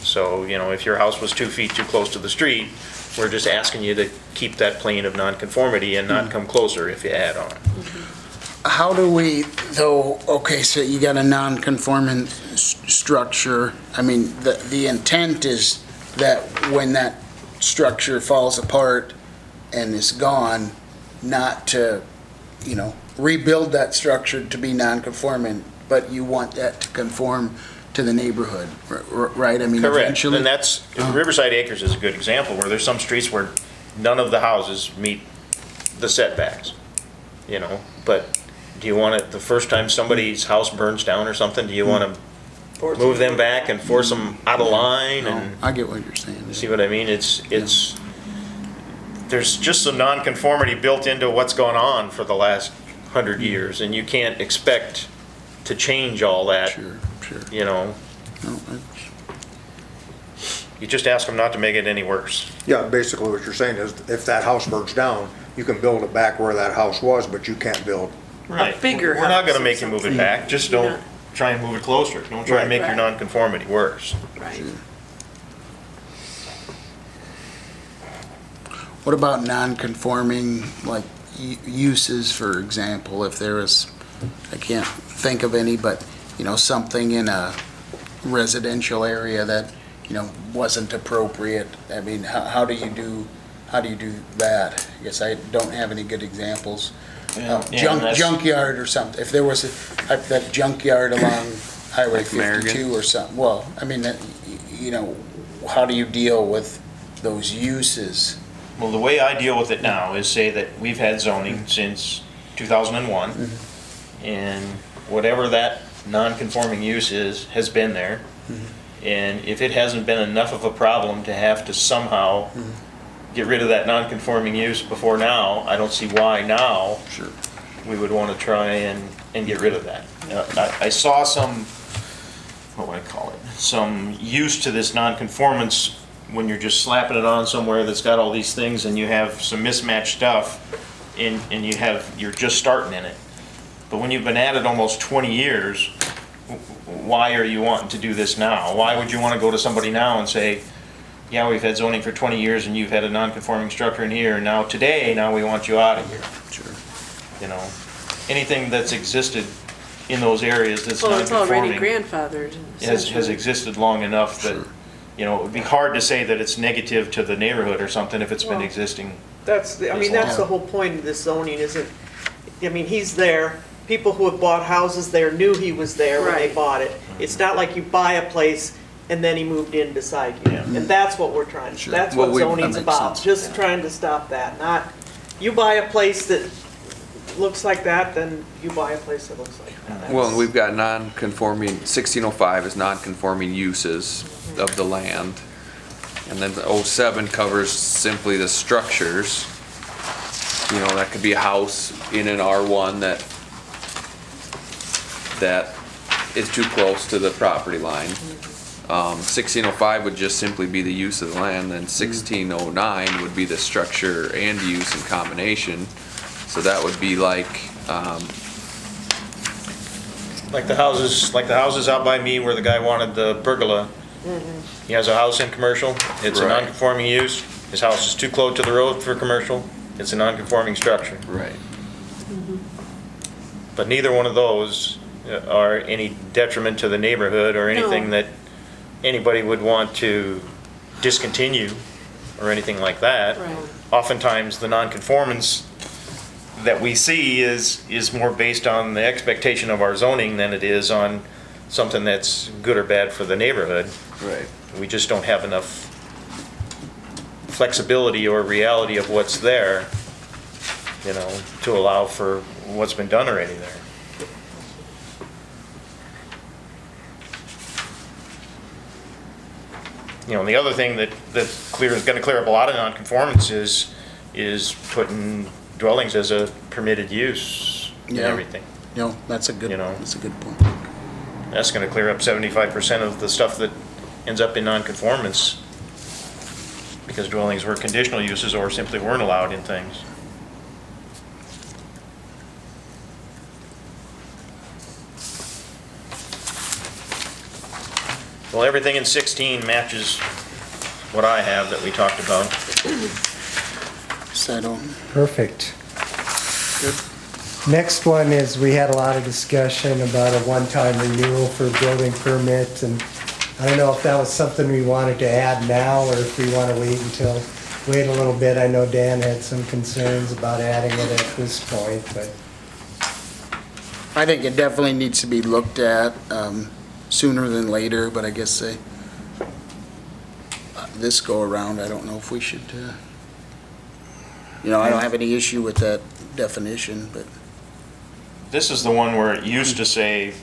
So, you know, if your house was 2 feet too close to the street, we're just asking you to keep that plane of nonconformity and not come closer if you add on. how do we, though, okay, so you got a non-conforming structure. I mean, the intent is that when that structure falls apart and is gone, not to, you know, rebuild that structure to be non-conforming, but you want that to conform to the neighborhood, right? I mean, Correct, eventually. and that's, Riverside Acres is a good example, where there's some streets where none of the houses meet the setbacks, you know, but do you want it, the first time somebody's house burns down or something, do you want to move them back and force them out of line? No, And I get what you're saying. you see what I mean? It's, there's just some nonconformity built into what's gone on for the last 100 years, and you can't expect to change all that, Sure, sure. you know? No, You just ask them not to make it any worse. Yeah, basically what you're saying is if that house burns down, you can build it back where that house was, but you can't build. Right. bigger We're not house gonna or make you move it something. back, just Yeah. don't try and move it closer. Don't try and make your Right. nonconformity worse. Right. What about non-conforming, like uses, for example, if there is, I can't think of any, but, something in a residential area that, wasn't appropriate? I mean, how do you do that? I guess I don't have any good examples. Yeah, that's- Junkyard or something, if there was that junkyard along Highway Like American? 52 or something, well, I mean, how do you deal with those uses? Well, the way I deal with it now is say that we've had zoning since 2001, and whatever that non-conforming use is, has been there. And if it hasn't been enough of a problem to have to somehow get rid of that non-conforming use before now, I don't see why now we would want to try and get rid of that. I saw some, what would I call it, some use to this non-conformance when you're just slapping it on somewhere that's got all these things and you have some mismatched stuff and you're just starting in it. But when you've been at it almost 20 years, why are you wanting to do this now? Why would you want to go to somebody now and say, yeah, we've had zoning for 20 years and you've had a non-conforming structure in here, and now we want you out of here. Sure. Anything that's existed in those areas that's Well, it's already non-conforming grandfathered. has essentially. existed long enough that, it would be hard to say that it's negative to the neighborhood or something if it's been Well, existing. That's the whole point of this zoning, isn't, he's there. People who have bought houses there knew he was there when they Right. bought it. It's not like you buy a place and then he moved in beside you. Yeah. And that's what we're trying, that's Well, what zoning's that makes about, sense. just trying to stop that, not, you buy a place that looks like that, then you buy a place that looks like that. Well, and we've got non-conforming, 1605 is non-conforming uses of the land. And then the 07 covers simply the structures. That could be a house in an R1 that is too close to the property line. 1605 would just simply be the use of the land, then 1609 would be the structure and use in combination. So that would be like, Like the houses out by me where the guy wanted the pergola. He has a house in commercial, it's a Right. non-conforming use. His house is too close to the road for commercial, it's a non-conforming structure. right. But neither one of those are any detriment to the neighborhood or anything No. that anybody would want to discontinue or anything like that. Right. Oftentimes, the non-conformance that we see is more based on the expectation of our zoning than it is on something that's good or bad for the neighborhood. Right. We just don't have enough flexibility or reality of what's there, to allow for what's been done already there. And the other thing is gonna clear up a lot of nonconformance is putting dwellings as a permitted use and Yeah. everything. That's a good, You know. that's a good point. That's gonna clear up 75% of the stuff that ends up in nonconformance because dwellings were conditional uses or simply weren't allowed in things. Well, everything in 16 matches what I have that we talked about. So Perfect. Next one is, we had a lot of discussion about a one-time renewal for building permit, and I don't know if that was something we wanted to add now, or if we want to wait a little bit. I know Dan had some concerns about adding it at this point, but I think it definitely needs to be looked at sooner than later, but I guess this go around, I don't know if we should, I don't have any issue with that definition, but This is the one where it used to say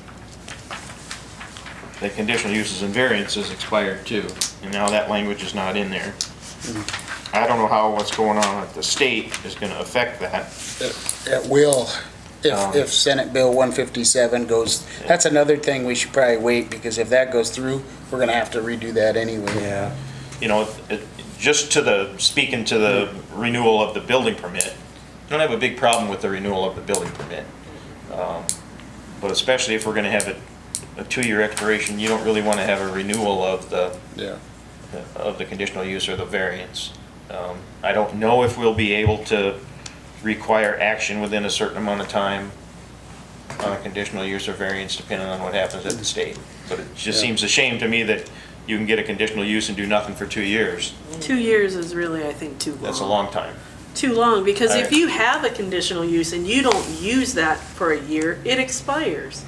that conditional uses and variances expired too, and now that language is not in there. I don't know how what's going on at the state is gonna affect that. it will, if Senate Bill 157 goes, that's another thing we should probably wait, because if that goes through, we're gonna have to redo that anyway. yeah. Speaking to the renewal of the building permit, don't have a big problem with the renewal of the building permit. But especially if we're gonna have a 2-year expiration, you don't really wanna have a renewal of Yeah. the conditional use or the variance. I don't know if we'll be able to require action within a certain amount of time on a conditional use or variance, depending on what happens at the state. But it just Yeah. seems a shame to me that you can get a conditional use and do nothing for 2 years. 2 years is really, I think, too long. That's a long time. Too long, because if Right. you have a conditional use and you don't use that for a year, it expires.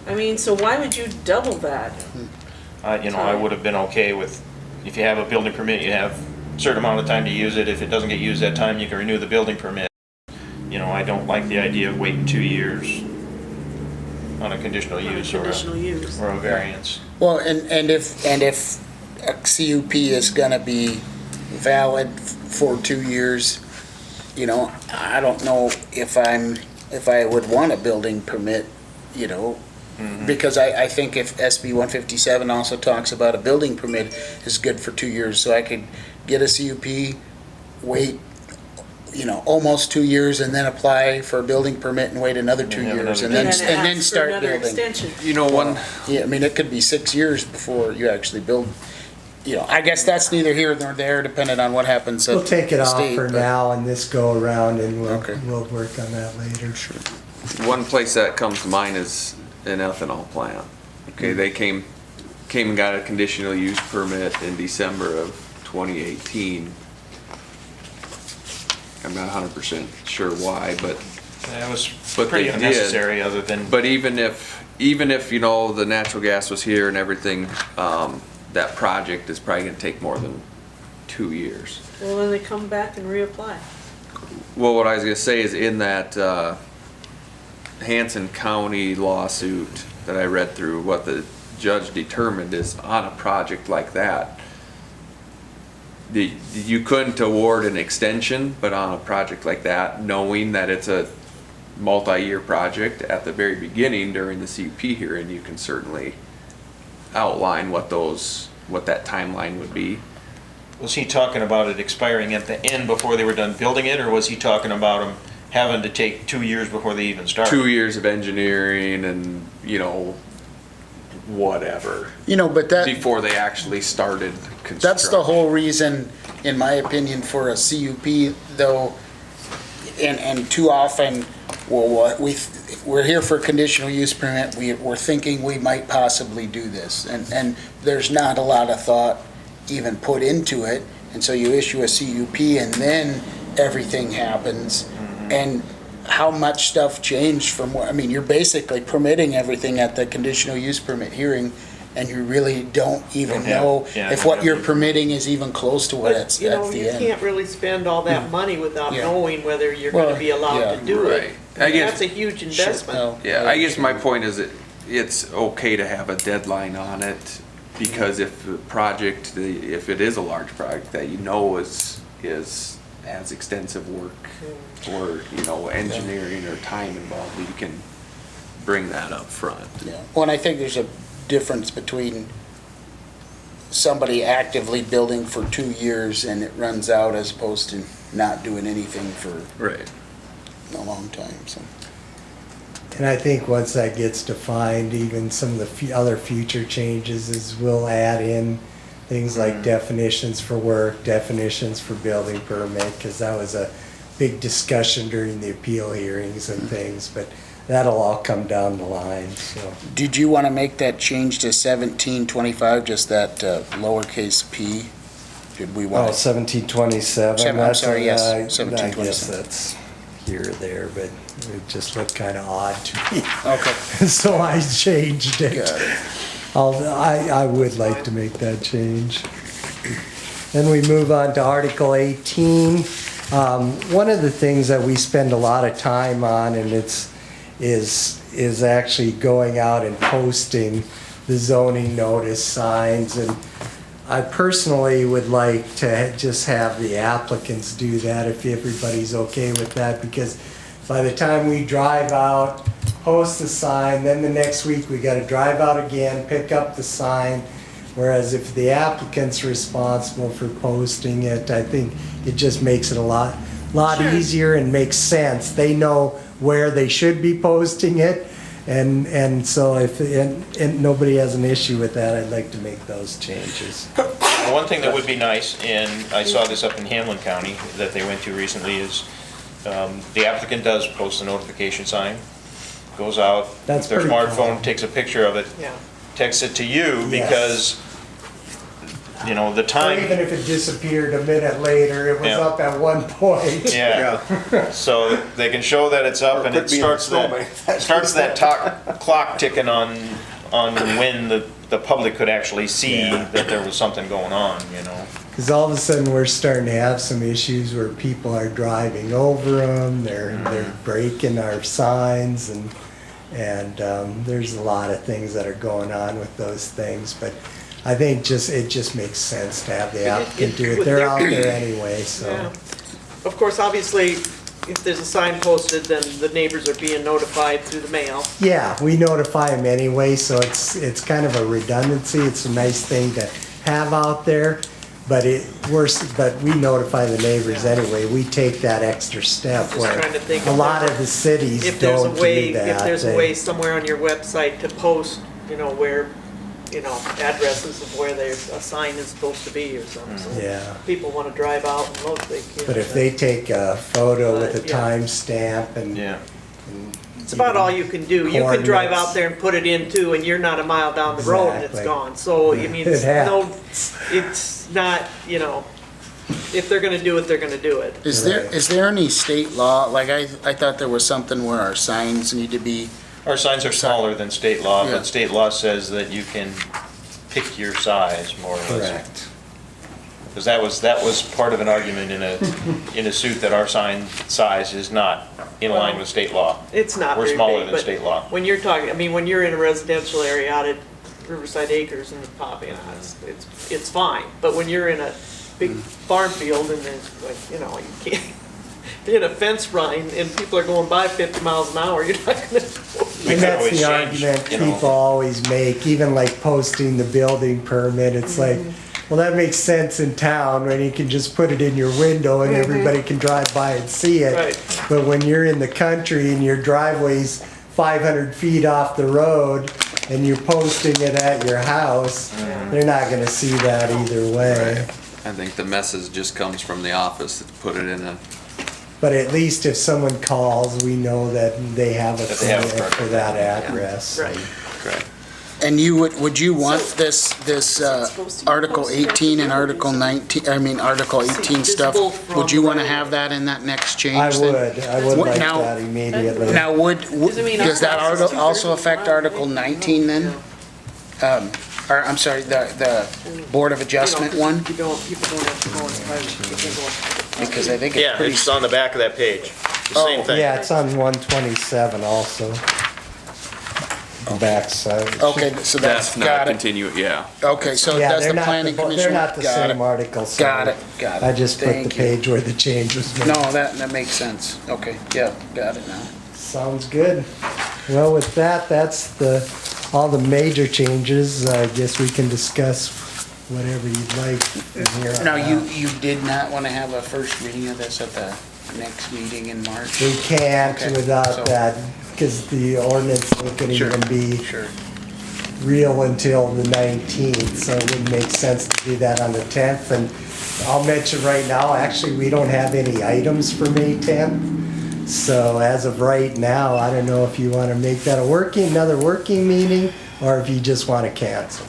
I mean, so why would you double that? I would have been okay with, if you have a building permit, you have a certain amount of time to use it. If it doesn't get used that time, you can renew the building permit. I don't like the idea of waiting 2 years on a conditional use Conditional use. or a variance. Well, and if a CUP is gonna be valid for 2 years, I don't know if I would want a building permit, because I think if SB 157 also talks about a building permit is good for 2 years, so I could get a CUP, wait, almost 2 years, and then apply for a building permit and wait another 2 have years, another and two. then ask for start another building. extension. Yeah, I mean, it could be 6 years before you actually build, I guess that's neither here nor there, depending on what happens at We'll take it the off state, for but- now and this go around and Okay. we'll work on that later. Sure. One place that comes to mind is an ethanol plant. Okay, they came and got a conditional use permit in December of 2018. I'm not 100% sure why, but That was But pretty they did. unnecessary, other than, But even if the natural gas was here and everything, that project is probably gonna take more than 2 years. Well, then they come back and reapply. Well, what I was gonna say is in that, Hanson County lawsuit that I read through, what the judge determined is on a project like that, you couldn't award an extension, but on a project like that, knowing that it's a multi-year project, at the very beginning during the CUP hearing, you can certainly outline what that timeline would be. was he talking about it expiring at the end before they were done building it, or was he talking about them having to take 2 years before they even started? 2 years of engineering and, whatever, But that, before they actually started construction. that's the whole reason, in my opinion, for a CUP, though, and too often, we're here for a conditional use permit, we're thinking we might possibly do this, and there's not a lot of thought even put into it, and so you issue a CUP and then everything happens, and how much stuff changed from what, you're basically permitting everything at the conditional use permit hearing, and you really don't even know if what you're permitting is even close to what it's But, at the you end. can't really spend all that money without Yeah. knowing whether you're Well, gonna be allowed yeah. to do it. Right. I guess- That's a huge investment. No. Yeah, I guess my point is it's okay to have a deadline on it, because if the project, if it is a large project that has extensive work or, engineering or time involved, you can bring that up front. Yeah. Well, and I think there's a difference between somebody actively building for 2 years and it runs out, as opposed to not doing anything for Right. a long time, so. And I think once that gets defined, even some of the other future changes is we'll add in things like definitions for work, definitions for building permit, because that was a big discussion during the appeal hearings and things, but that'll all come down the line, so. Did you want to make that change to 1725, just that lowercase p? Did we Oh, want to? 1727. I'm sorry, yes, I guess 1727. that's here or there, but it just looked kind of odd to me. Okay, So I changed it. got it. I would like to make that change. Then we move on to Article 18. One of the things that we spend a lot of time on, and is actually going out and posting the zoning notice signs. And I personally would like to just have the applicants do that if everybody's okay with that, because by the time we drive out, post the sign, then the next week we gotta drive out again, pick up the sign. Whereas if the applicant's responsible for posting it, I think it just makes it a lot lot Sure. easier and makes sense. They know where they should be posting it. And so and nobody has an issue with that, I'd like to make those changes. One thing that would be nice, and I saw this up in Hamlin County that they went to recently, is the applicant does post a notification sign, goes out, That's their pretty smartphone, cool. takes a picture of it, Yeah. texts it to you, Yes. because, you know, the Or time. even if it disappeared a minute later, it was Yeah. up at one point. Yeah, so they can show that it's up Or and could it be in starts the snow, that, starts that clock ticking on when the public could actually see Yeah. that there was something going on, you know? Because all of a sudden, we're starting to have some issues where people are driving over them, they're breaking our signs, and there's a lot of things that are going on with those things, but I think it just makes sense to have the applicant do it. They're out there anyway, so. Yeah. Of course, obviously, if there's a sign posted, then the neighbors are being notified through the mail. Yeah, we notify them anyway, so it's kind of a redundancy. It's a nice thing to have out there, but we notify the neighbors Yeah. anyway. We take that extra step Just where trying to think a if lot there's of the cities If there's a don't way, do that. if there's a They- way somewhere on your website to post, where, addresses of where a sign is supposed to be or something. So Yeah. people want to drive out and look, they can. But if they take a photo with a Yeah. timestamp and. Yeah. It's about all you can do. You could drive Coordinates. out there and put it in too, and you're not a mile down the road and it's Exactly. gone. So, I mean, It happens. it's not, if they're gonna do it, they're gonna do it. Is there any state law, like I thought there was something where our signs need to be, Our signs are smaller than state law, Yeah. but state law says that you can pick your size more or less. Correct. Because that was part of an argument in a suit that our sign size is not in line with state law. It's not We're very smaller big, than but state law. when you're talking, when you're in a residential area out at Riverside Acres and the pop, it's fine. But when you're in a big farm field and there's you can't, in a fence line and people are going by 50 miles an hour, you're not gonna. We And could that's always the change, argument you know. people always make, even like posting the building permit, it's like, well, that makes sense in town, when you can just put it in your window and everybody can drive by and see it. Right. But when you're in the country and your driveway's 500 feet off the road and you're posting it at your house, they're not gonna see that either way. I think the message just comes from the office to put it in a, But at least if someone calls, we know that they have a That they have a permit for permit. that address. Right. correct. and would you want this supposed to be Article posted? 18 and Article 19, Article 18 stuff? visible from Would you want to the have that in that next change I then? would What- like now- that immediately. Now, does that Article also affect Article 19 then? Or, I'm sorry, the Board of Adjustment one? People don't have to go in private. You can go in- Because I think it's Yeah, pretty. it's on the back of that page. The Oh, same thing. Yeah, it's on 127 also. The backside. Okay, so that's, That's not got it. continue, yeah. Okay, so Yeah, does they're the not planning the, commission? they're not the Got same it. article. so Got it. I just put the Thank you. page where the change was made. No, that makes sense. Okay, yeah, got it now. Sounds good. Well, with that, that's all the major changes. I guess we can discuss whatever you'd like from here on Now, out. you did not want to have a first reading of this at the next meeting in March? We can't Okay, without so- that, because the ordinance ain't gonna Sure, even be Sure. real until the 19th, so it would make sense to do that on the 10th. And I'll mention right now, actually, we don't have any items for May 10th. So as of right now, I don't know if you want to make that another working meeting, or if you just want to cancel.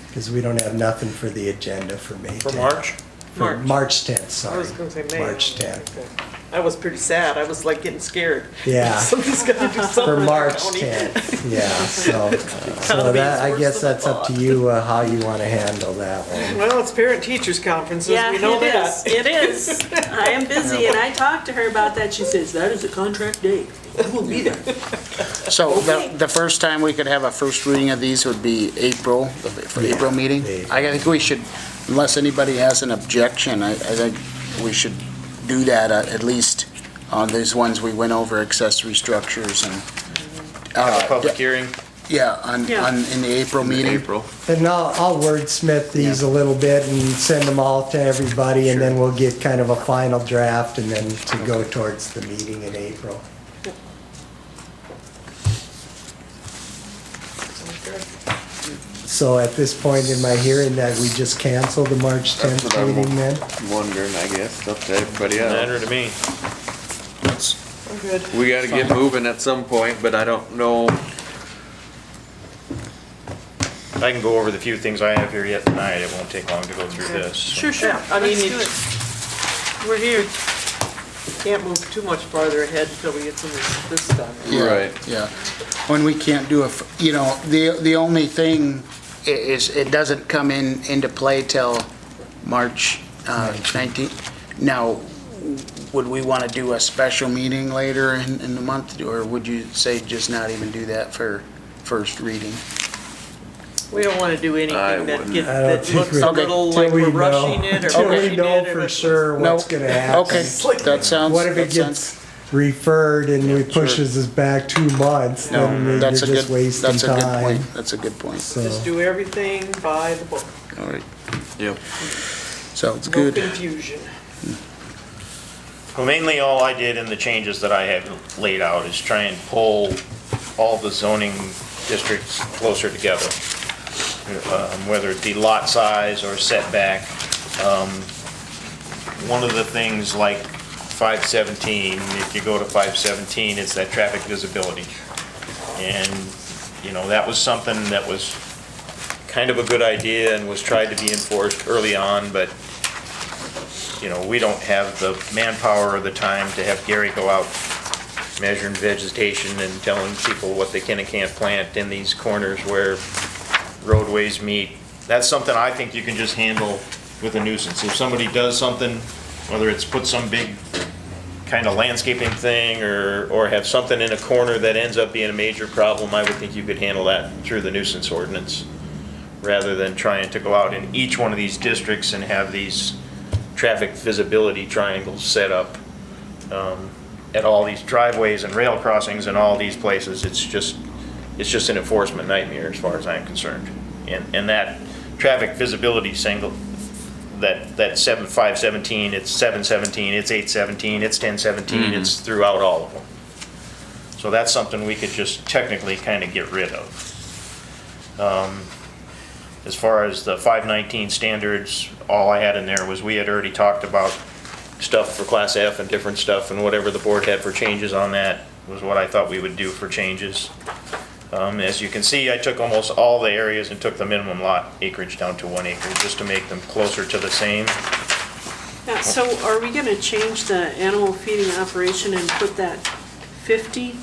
Because we don't have nothing for the agenda for May 10th. For March? For March. March 10th, I sorry. was gonna say May. March 10th. I was pretty sad. I was like getting scared. Yeah. Somebody's gotta do something. For in the March county. 10th, yeah, so Economy that, I is guess worse than I that's up to thought. you, how you want to handle that one. Well, it's parent-teachers conferences, Yeah, we know it that. is. It is. I am busy, and I talked to her about that. She says, that is a contract date. I will be there. So the first time we could have a first reading of these would be April, for the April meeting? April. I think we should, unless anybody has an objection, I think we should do that at least on these ones we went over, accessory structures and. Have a public hearing? Yeah, Yeah. in the April meeting. April. And I'll wordsmith these a little bit and send them all to everybody, and then we'll get kind of a final draft and then to go towards the meeting in April. So at this point in my hearing that we just cancel the March That's 10th what I'm meeting then? wondering, I guess, it's up to everybody else. Matter to me. I'm good. We gotta get moving at some point, but I don't know. I can go over the few things I have here yet tonight. It won't take long to go through this. Sure, Yeah, I mean, let's do it- it. We're here. Can't move too much farther ahead until we get some of this done. Yeah, Right. Yeah. When we can't do the only thing is it doesn't come into play till March 19th. Now, would we want to do a special meeting later in the month, or would you say just not even do that for first reading? We don't want to do I anything that wouldn't. gets, I don't that think looks we- a little till like we we're know- rushing it or till we pushing know it. for or- sure what's gonna happen. Okay, that sounds. What if it that sounds- gets referred and it pushes us back 2 months, then you're That's a just good, wasting that's a good time. point. That's a good point. So, Just do everything by the book. All right, Yep. sounds No good. confusion. Well, mainly all I did in the changes that I have laid out is try and pull all the zoning districts closer together. Whether it be lot size or setback. One of the things like 517, if you go to 517, it's that traffic visibility. And, that was something that was kind of a good idea and was tried to be enforced early on, but we don't have the manpower or the time to have Gary go out measuring vegetation and telling people what they can and can't plant in these corners where roadways meet. That's something I think you can just handle with a nuisance. If somebody does something, whether it's put some big kind of landscaping thing or have something in a corner that ends up being a major problem, I would think you could handle that through the nuisance ordinance, rather than trying to go out in each one of these districts and have these traffic visibility triangles set up at all these driveways and rail crossings and all these places. It's just an enforcement nightmare as far as I'm concerned. And that traffic visibility single, that 517, it's 717, it's 817, it's 1017, it's throughout all of them. So that's something we could just technically kind of get rid of. As far as the 519 standards, all I had in there was we had already talked about stuff for Class F and different stuff, and whatever the board had for changes on that was what I thought we would do for changes. As you can see, I took almost all the areas and took the minimum lot acreage down to 1 acre, just to make them closer to the same. Now, so are we gonna change the animal feeding operation and put that 50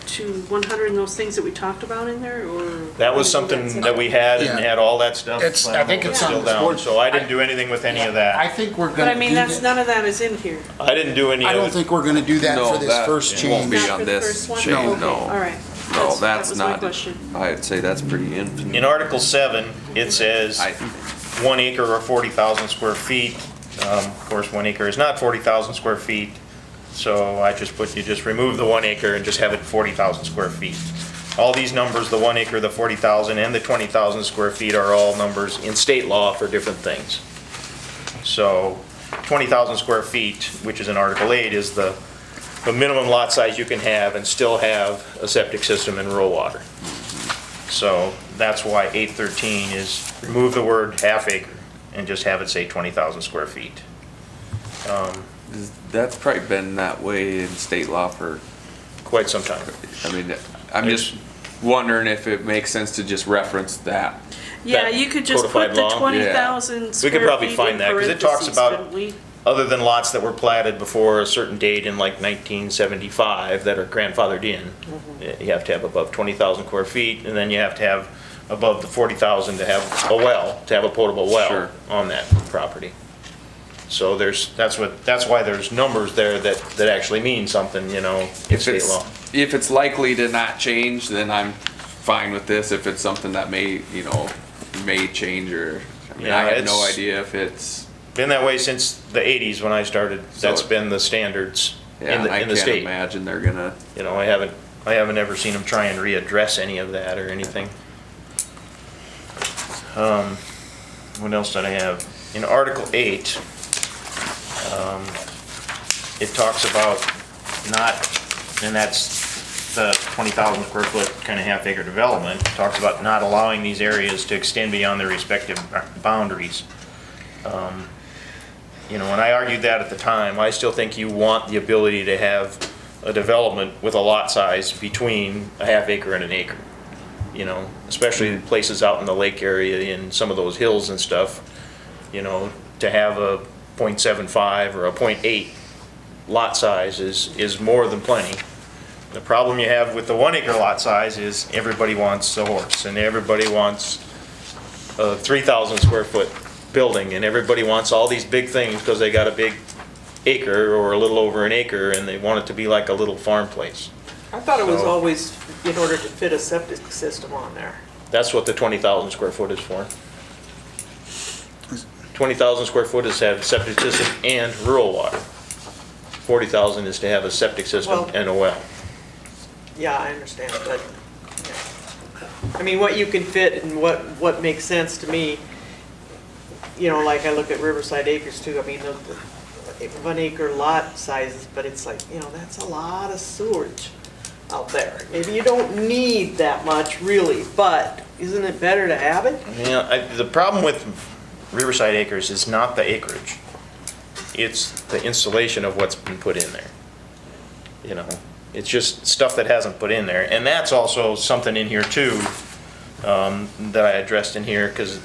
to 100 and those things that we talked about in there, or? That was something that we had and Yeah. had all that stuff. It's- I think it's on still the down, board. so I didn't do anything with any of I that. think we're But gonna I mean, do that's, that. none of that is in here. I didn't do any I don't of it. think we're gonna do that No, for this that first it won't change. be Not on for the this first one? change, Okay, no. all right. No, That that's was my not, question. I'd say that's pretty infinite. In Article 7, it says I- 1 acre or 40,000 square feet. Of course, 1 acre is not 40,000 square feet, so I just put, you just remove the 1 acre and just have it 40,000 square feet. All these numbers, the 1 acre, the 40,000, and the 20,000 square feet are all numbers in state law for different things. So 20,000 square feet, which is in Article 8, is the minimum lot size you can have and still have a septic system and rural water. So that's why 813 is remove the word half acre and just have it say 20,000 square feet. That's probably been that way in state law for, Quite some time. I mean, I'm just wondering if it makes sense to just reference that. Yeah, That you could just codified put the law? 20,000 square We could probably feet find in that, 'cause it talks parentheses, about- couldn't we? Other than lots that were platted before a certain date in like 1975 that are grandfathered in, you have to have above 20,000 square feet, and then you have to have above the 40,000 to have a well, to have a potable well Sure. on that property. So that's why there's numbers there that actually mean something, in If state it's, law. if it's likely to not change, then I'm fine with this. If it's something that may change or, I Yeah, have no it's- idea if it's, Been that way since the 80s when I started. So- That's been the standards yeah, in I the can't state. imagine they're gonna, I haven't I haven't ever seen them try and readdress any of that or anything. What else did I have? In Article 8, it talks about not, and that's the 20,000 square foot kind of half acre development, talks about not allowing these areas to extend beyond their respective boundaries. You know, when I argued that at the time, I still think you want the ability to have a development with a lot size between a half acre and an acre. You know, especially places out in the lake area in some of those hills and stuff, you know, to have a 0.75 or a 0.8 lot size is more than plenty. The problem you have with the 1 acre lot size is everybody wants a horse, and everybody wants a 3,000 square foot building, and everybody wants all these big things because they got a big acre or a little over an acre, and they want it to be like a little farm place. I thought it was So- always in order to fit a septic system on there. That's what the 20,000 square foot is for. 20,000 square foot is to have a septic system and rural water. 40,000 is to have a septic system Well- and a well. Yeah, I understand, but, yeah. I mean, what you can fit and what makes sense to me, you know, like I look at Riverside Acres too, I mean, the 1 acre lot sizes, but it's like, you know, that's a lot of sewerage out there. Maybe you don't need that much really, but isn't it better to have it? The problem with Riverside Acres is not the acreage. It's the installation of what's been put in there. You know, it's just stuff that hasn't put in there. And that's also something in here too, that I addressed in here, because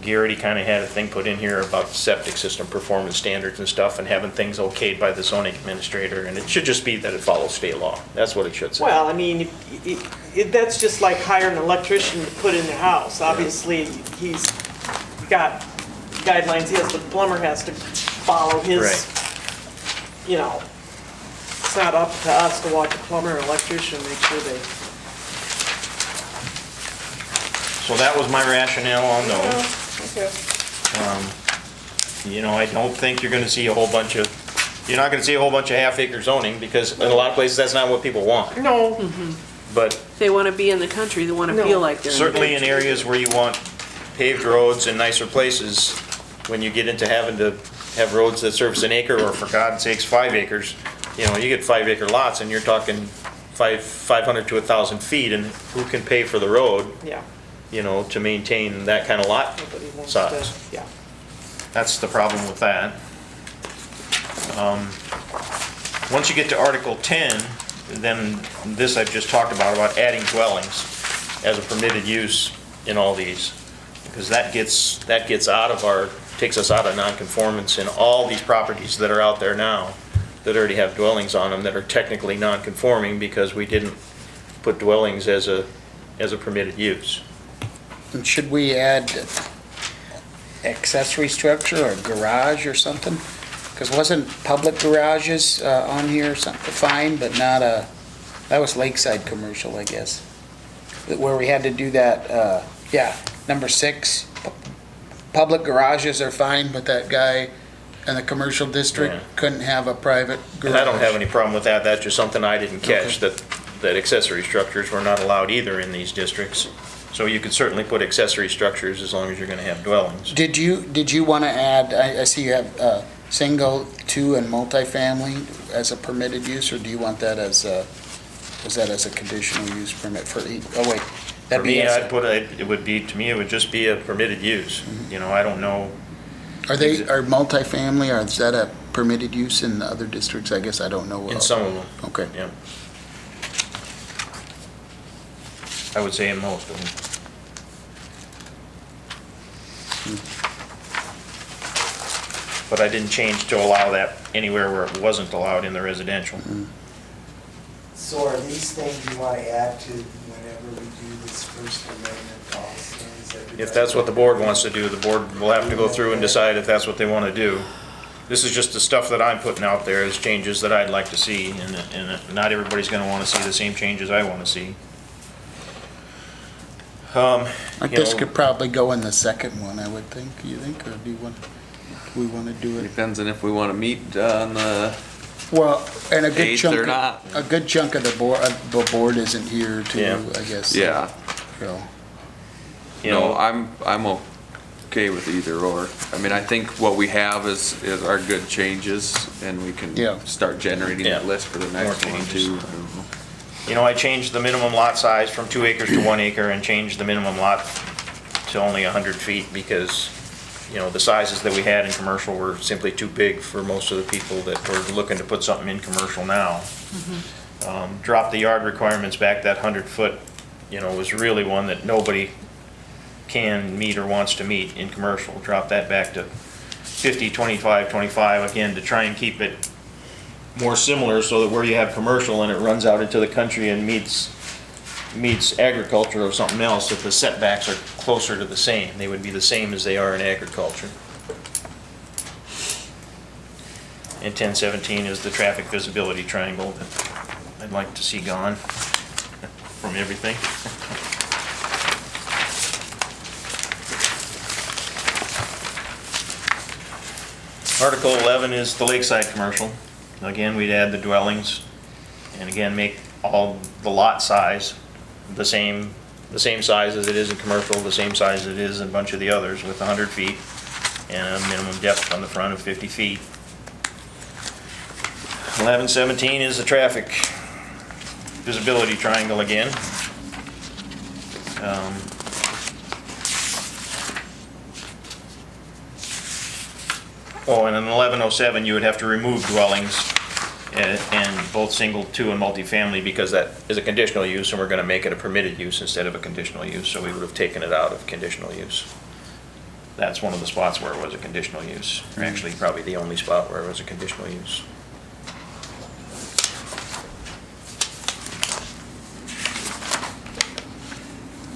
Garrity kind of had a thing put in here about septic system performance standards and stuff, and having things okayed by the zoning administrator, and it should just be that it follows state law. That's what it should say. Well, I mean, that's just like hiring an electrician to put in the house. Obviously, he's got guidelines, the plumber has to follow his, Right. you know, it's not up to us to watch a plumber or electrician, make sure they. So that was my rationale on those. Okay. You know, I don't think you're gonna see a whole bunch of, you're not gonna see a whole bunch of half acre zoning, because in a lot of places, that's not what people want. No, But They want to be in the country, they want to No. feel like they're in the certainly in country. areas where you want paved roads and nicer places, when you get into having to have roads that service an acre, or for God's sakes, 5 acres, you know, you get 5 acre lots and you're talking 500 to 1,000 feet, and who can pay for the road, yeah, you know, to maintain that kind of lot nobody wants to, size? yeah. That's the problem with that. Once you get to Article 10, then this I've just talked about adding dwellings as a permitted use in all these. Because that gets out of our, takes us out of nonconformance in all these properties that are out there now that already have dwellings on them that are technically nonconforming because we didn't put dwellings as a permitted use. And should we add accessory structure or garage or something? Because wasn't public garages on here something fine, but not that was lakeside commercial, I guess. Where we had to do that, yeah, number 6. Public garages are fine, but that guy in the commercial district Yeah. couldn't have a private garage. And I don't have any problem with that, that's just something I didn't catch, that accessory structures were not allowed either in these districts. So you could certainly put accessory structures as long as you're gonna have dwellings. Did you want to add, I see you have single, 2, and multifamily as a permitted use, or do you want that as a, is that as a conditional use permit for, oh wait. For that'd be me, as a- I'd put it would be, to me, it would just be a permitted use. You know, I don't know, Are multifamily, or is that a permitted use in the other districts? I guess I don't know. in some of them, Okay. yeah. I would say in most of them. But I didn't change to allow that anywhere where it wasn't allowed in the residential. So are these things you want to add to whenever we do this First Amendment also? Is everybody- If that's what the board wants to do, the board will have to go through and decide if that's what they want to do. This is just the stuff that I'm putting out there as changes that I'd like to see, and not everybody's gonna want to see the same changes I want to see. Like You this know- could probably go in the second one, I would think, you think, or do we want to do it? Depends on if we want to meet on the Well, and a good Eighth chunk, or not. a good chunk of the board isn't here too, Yeah. I guess. Yeah. So, You No, know, I'm okay with either or. I mean, I think what we have is our good changes, and we can Yeah. start generating that Yeah. list for the next More one changes. too. You know, I changed the minimum lot size from 2 acres to 1 acre and changed the minimum lot to only 100 feet because, you know, the sizes that we had in commercial were simply too big for most of the people that were looking to put something in commercial now. Drop the yard requirements back, that 100-foot, you know, was really one that nobody can meet or wants to meet in commercial. Drop that back to 50, 25, 25, again, to try and keep it more similar so that where you have commercial and it runs out into the country and meets agriculture or something else, that the setbacks are closer to the same. They would be the same as they are in agriculture. And 1017 is the traffic visibility triangle that I'd like to see gone from everything. Article 11 is the lakeside commercial. Again, we'd add the dwellings, and again, make all the lot size the same size as it is in commercial, the same size as it is in a bunch of the others, with 100 feet, and a minimum depth on the front of 50 feet. 1117 is the traffic visibility triangle again. Oh, and in 1107, you would have to remove dwellings and both single, two, and multifamily because that is a conditional use, and we're gonna make it a permitted use instead of a conditional use, so we would have taken it out of conditional use. That's one of the spots where it was a conditional use, or actually probably the only spot where it was a conditional use.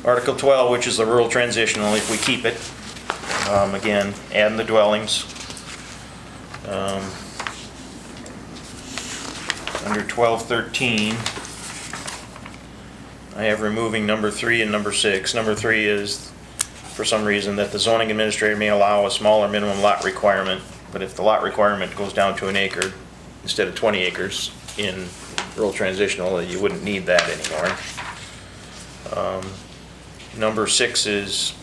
Article 12, which is the rural transitional, if we keep it, again, adding the dwellings. Under 1213, I have removing number 3 and number 6. Number 3 is, for some reason, that the zoning administrator may allow a smaller minimum lot requirement, but if the lot requirement goes down to an acre instead of 20 acres in rural transitional, you wouldn't need that anymore. Number 6 is,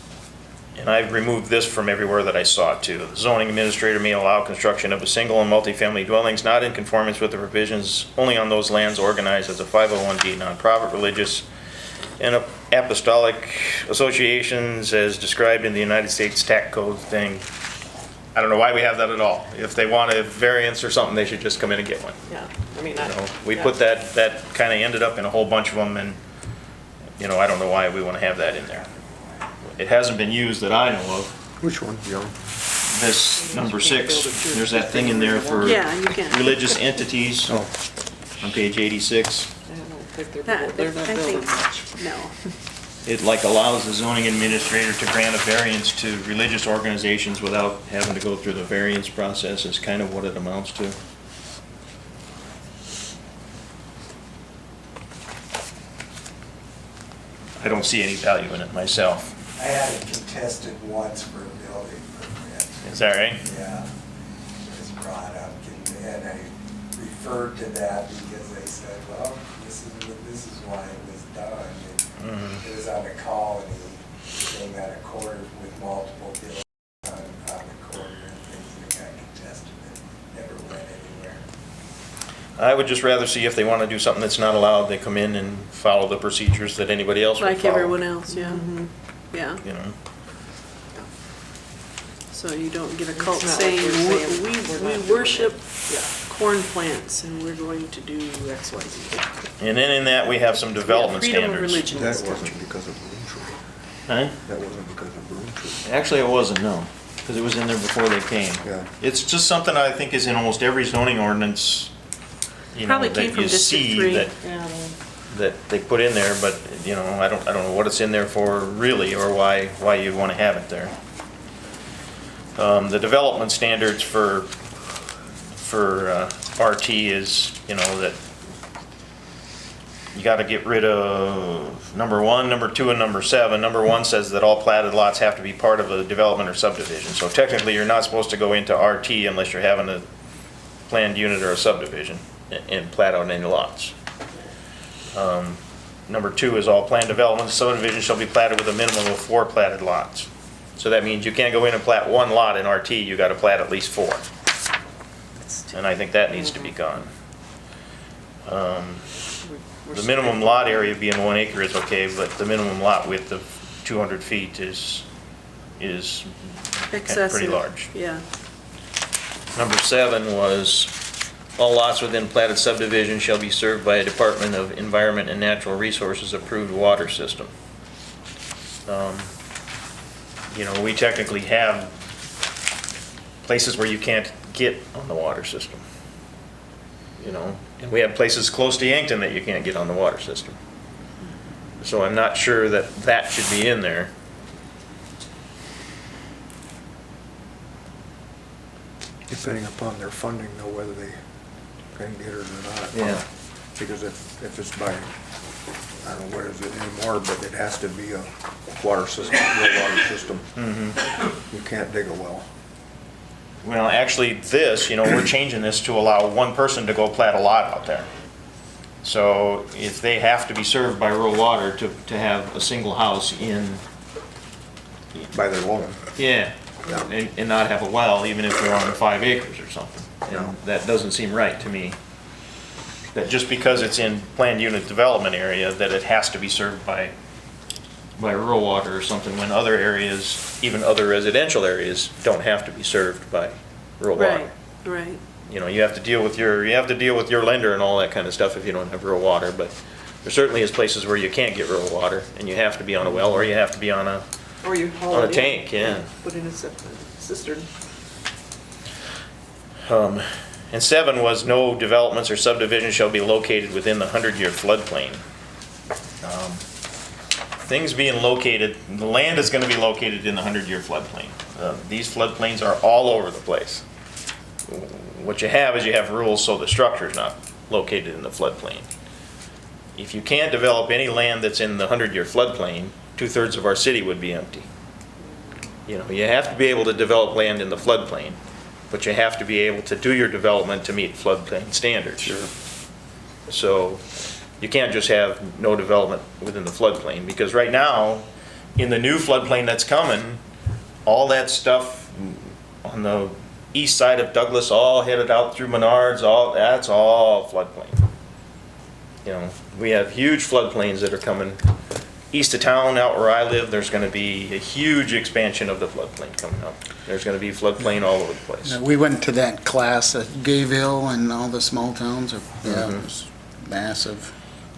and I've removed this from everywhere that I saw it to. The zoning administrator may allow construction of a single and multifamily dwellings not in conformance with the provisions only on those lands organized as a 501(b) nonprofit, religious, and apostolic associations as described in the United States Tax Code thing. I don't know why we have that at all. If they want a variance or something, they should just come in and get one. Yeah, I mean, You know, we put that kind of ended up in a whole bunch of them, and, you know, I don't know why we want to have that in there. It hasn't been used that I know of. Which one, Joe? This, number 6, there's that thing in there for Yeah, you can. religious entities Oh, on page 86. I don't think That, they're I not building think, much. no. It like allows the zoning administrator to grant a variance to religious organizations without having to go through the variance process is kind of what it amounts to. I don't see any value in it myself. I had it contested once for a building permit. Is that right? Yeah, it was brought up, and I referred to that because they said, well, this is why it was done. And it was on a colony, being on a quarter with multiple buildings on the corner and things that got contested and never went anywhere. I would just rather see if they want to do something that's not allowed, they come in and follow the procedures that anybody else would Like follow. everyone else, yeah. Yeah, You know, so you don't get a cult not like saying, we're saying we're we not doing worship Yeah. corn plants and we're going to do X, Y, Z. and then in that, we have some development Freedom of standards. religion. that wasn't because of Broom Huh? Tree. That wasn't because of Broom Tree. Actually, it wasn't, no, because it was in there before they came. Yeah. It's just something I think is in almost every zoning ordinance, you know, Probably came that from you District see 3. that they put in there, but, you know, I don't know what it's in there for really, or why you'd want to have it there. The development standards for RT is, you know, that you got to get rid of number 1, number 2, and number 7. Number 1 says that all platted lots have to be part of a development or subdivision. So technically, you're not supposed to go into RT unless you're having a planned unit or a subdivision and plat out any lots. Number 2 is all planned development subdivision shall be platted with a minimum of 4 platted lots. So that means you can't go in and plat 1 lot in RT, you gotta plat at least 4. And I think that needs to be gone. The minimum lot area being 1 acre is okay, but the minimum lot width of 200 feet is Excessive. pretty large. Yeah. Number 7 was, all lots within platted subdivision shall be served by a Department of Environment and Natural Resources approved water system. You know, we technically have places where you can't get on the water system. You know, and we have places close to Yankton that you can't get on the water system. So I'm not sure that that should be in there. Depending upon their funding, though, whether they can get it or not. Yeah. Because if it's by, I don't know what is it anymore, but it has to be a water system, real water system. You can't dig a well. Well, actually, this, you know, we're changing this to allow 1 person to go plat a lot out there. So if they have to be served by rural water to have a single house in, By their loan. yeah, Yeah. and not have a well, even if they're on 5 acres or something. Yeah. And that doesn't seem right to me. That just because it's in planned unit development area, that it has to be served by rural water or something, when other areas, even other residential areas, don't have to be served by rural water. Right, right. You know, you have to deal with your lender and all that kind of stuff if you don't have rural water, but there certainly is places where you can't get rural water, and you have to be on a well, or you have to be on a, Or you haul on a it in. tank, yeah. Put in a cistern. And 7 was, no developments or subdivisions shall be located within the 100-year floodplain. Things being located, the land is gonna be located in the 100-year floodplain. These floodplains are all over the place. What you have is you have rules so the structure is not located in the floodplain. If you can't develop any land that's in the 100-year floodplain, 2/3 of our city would be empty. You know, you have to be able to develop land in the floodplain, but you have to be able to do your development to meet floodplain standards. Sure. So you can't just have no development within the floodplain, because right now, in the new floodplain that's coming, all that stuff on the east side of Douglas, all headed out through Menards, that's all floodplain. You know, we have huge floodplains that are coming east of town, out where I live. There's gonna be a huge expansion of the floodplain coming up. There's gonna be floodplain all over the place. We went to that class at Gayville and all the small towns. Yeah, it was massive.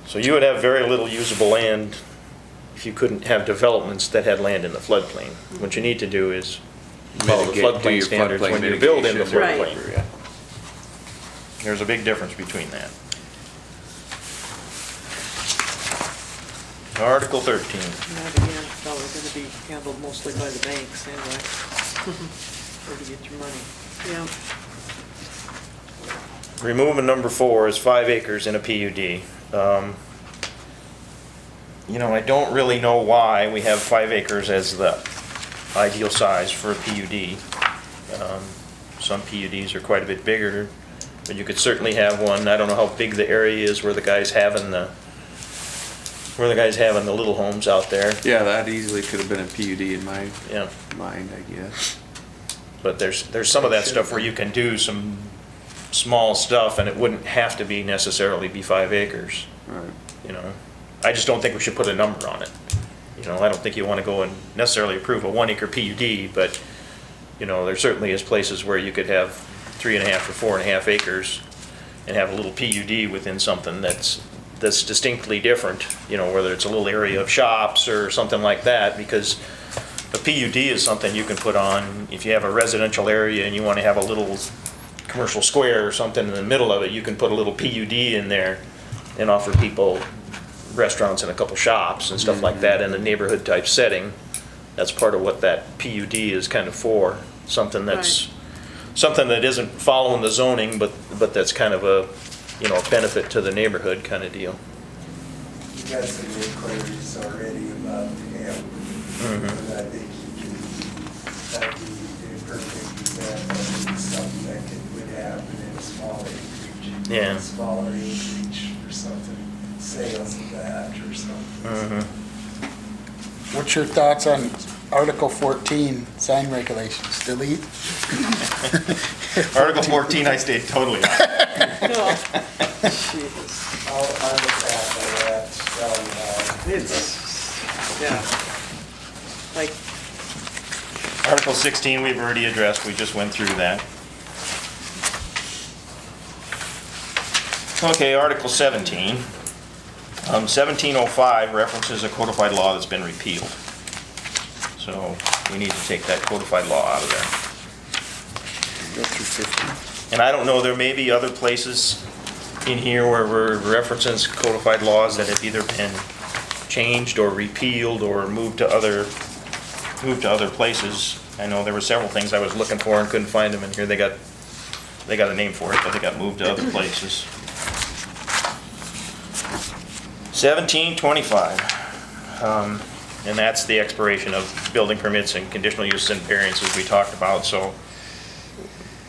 So you would have very little usable land if you couldn't have developments that had land in the floodplain. What you need to do is follow the Mitigate- do floodplain your standards floodplain when you build in the mitigation. Right. floodplain. Yeah. There's a big difference between that. Article 13. That again, it's probably gonna be handled mostly by the banks anyway. Where to get your money. Yeah. Removing number 4 is 5 acres in a PUD. You know, I don't really know why we have 5 acres as the ideal size for a PUD. Some PUDs are quite a bit bigger, but you could certainly have one. I don't know how big the area is where the guy's having the little homes out there. Yeah, that easily could have been a PUD in my Yeah. mind, I guess. But there's some of that stuff where you can do some small stuff, and it wouldn't have to be necessarily be 5 acres. Right. You know, I just don't think we should put a number on it. You know, I don't think you want to go and necessarily approve a 1 acre PUD, but, you know, there certainly is places where you could have 3.5 or 4.5 acres and have a little PUD within something that's distinctly different, you know, whether it's a little area of shops or something like that, because a PUD is something you can put on, if you have a residential area and you want to have a little commercial square or something in the middle of it, you can put a little PUD in there and offer people restaurants and a couple shops and stuff like that in a neighborhood type setting. That's part of what that PUD is kind of for, something that's, something that isn't following the zoning, but that's kind of a, you know, a benefit to the neighborhood kind of deal. You got some inquiries already about him. And I think he can, that'd be a perfect example of something that would happen in a small Yeah. Smaller acreage or something, sales of that or something. What's your thoughts on Article 14, sign regulations? Delete? Article 14, I stayed totally out. No. I'll look at that, It's, yeah. Like, Article 16, we've already addressed, we just went through that. Okay, Article 17. 1705 references a codified law that's been repealed. So we need to take that codified law out of there. Go through 15. And I don't know, there may be other places in here where we're referencing codified laws that have either been changed or repealed or moved to other places. I know there were several things I was looking for and couldn't find them in here. They got a name for it, but they got moved to other places. 1725, and that's the expiration of building permits and conditional use and variances we talked about. So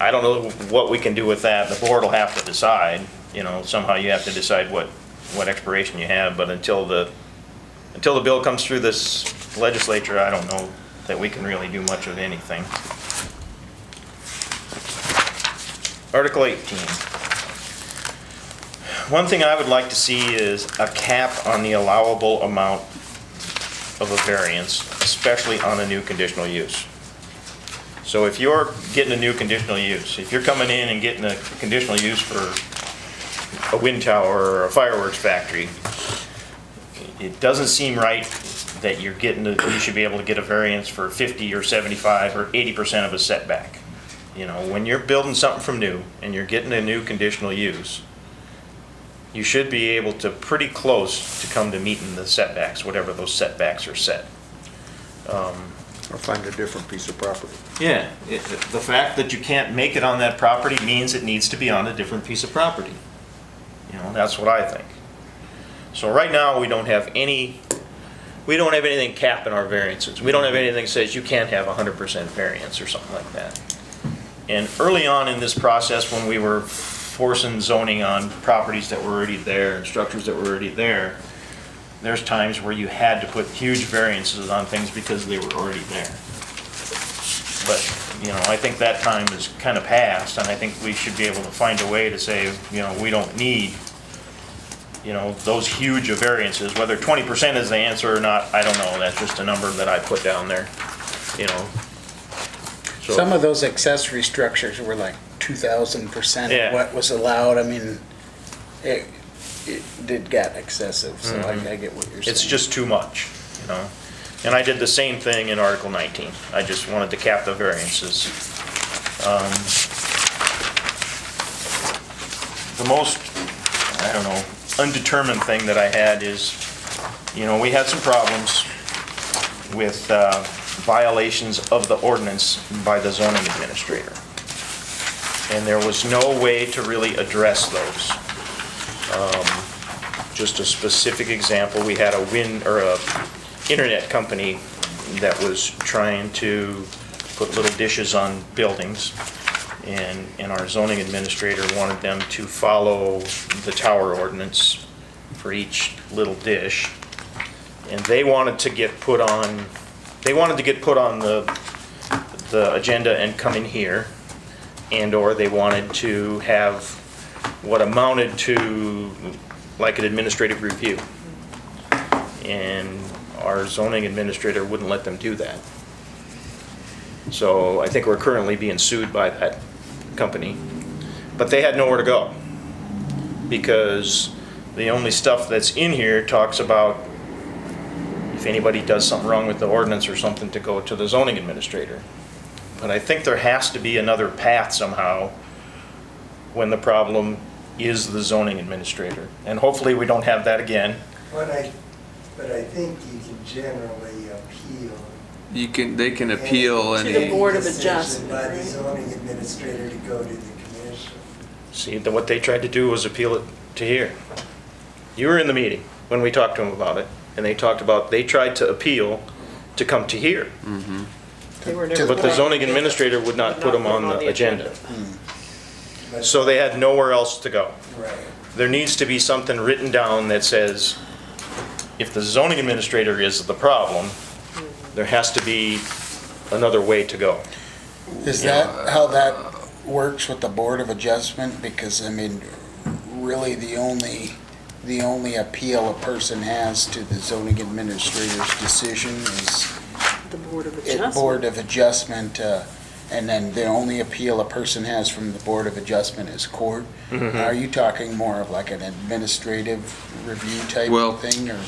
I don't know what we can do with that. The board will have to decide. You know, somehow you have to decide what expiration you have. But until the bill comes through this legislature, I don't know that we can really do much of anything. Article 18. One thing I would like to see is a cap on the allowable amount of a variance, especially on a new conditional use. So if you're getting a new conditional use, if you're coming in and getting a conditional use for a wind tower or a fireworks factory, it doesn't seem right that you should be able to get a variance for 50 or 75 or 80% of a setback. You know, when you're building something from new and you're getting a new conditional use, you should be able to pretty close to come to meeting the setbacks, whatever those setbacks are set. Or find a different piece of property. Yeah, the fact that you can't make it on that property means it needs to be on a different piece of property. You know, that's what I think. So right now, we don't have anything capping our variances. We don't have anything that says you can't have 100% variance or something like that. And early on in this process, when we were forcing zoning on properties that were already there and structures that were already there, there's times where you had to put huge variances on things because they were already there. But, you know, I think that time is kind of past, and I think we should be able to find a way to say, you know, we don't need, you know, those huge of variances. Whether 20% is the answer or not, I don't know. That's just a number that I put down there, you know. So, Some of those accessory structures were like 2,000% Yeah. of what was allowed. I mean, it did get excessive, so I get what you're saying. it's just too much, you know. And I did the same thing in Article 19. I just wanted to cap the variances. The most, I don't know, undetermined thing that I had is, you know, we had some problems with violations of the ordinance by the zoning administrator. And there was no way to really address those. Just a specific example, we had a internet company that was trying to put little dishes on buildings, and our zoning administrator wanted them to follow the tower ordinance for each little dish. And they wanted to get put on the agenda and come in here, and/or they wanted to have what amounted to like an administrative review. And our zoning administrator wouldn't let them do that. So I think we're currently being sued by that company. But they had nowhere to go, because the only stuff that's in here talks about if anybody does something wrong with the ordinance or something, to go to the zoning administrator. But I think there has to be another path somehow when the problem is the zoning administrator. And hopefully we don't have that again. But I think you can generally appeal. They can appeal To the any, Board of decision Adjustment, by the right? zoning administrator to go to the commission. See, what they tried to do was appeal it to here. You were in the meeting when we talked to them about it, and they tried to appeal to come to here. They were never But the put on zoning administrator would not put them on the agenda. So they had nowhere else to go. Right. There needs to be something written down that says, if the zoning administrator is the problem, there has to be another way to go. Is that how that works with the Board of Adjustment? Because, I mean, really the only appeal a person has to the zoning administrator's decision is The Board of at Adjustment. Board of Adjustment, and then the only appeal a person has from the Board of Adjustment is court. Are you talking more of like an administrative review type Well, of thing, or?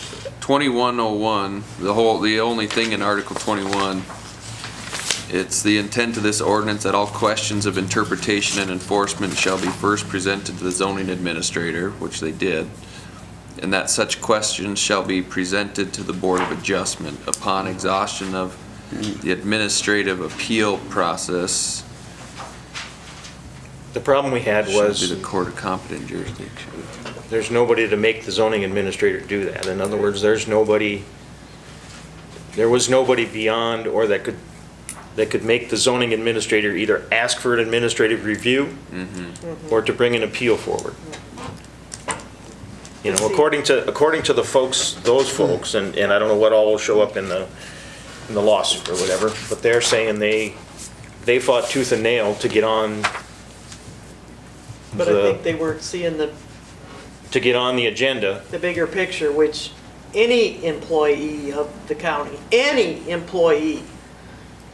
2101, the only thing in Article 21, it's the intent of this ordinance that all questions of interpretation and enforcement shall be first presented to the zoning administrator, which they did, and that such questions shall be presented to the Board of Adjustment upon exhaustion of the administrative appeal process. The problem we had Should was, be the court of competent jurisdiction. there's nobody to make the zoning administrator do that. In other words, there was nobody beyond or that could make the zoning administrator either ask for an administrative review or to bring an appeal forward. You know, according to the folks, those folks, and I don't know what all will show up in the lawsuit or whatever, but they're saying they fought tooth and nail to get on But I think they weren't seeing the agenda. the bigger picture, which any employee of the county, any employee,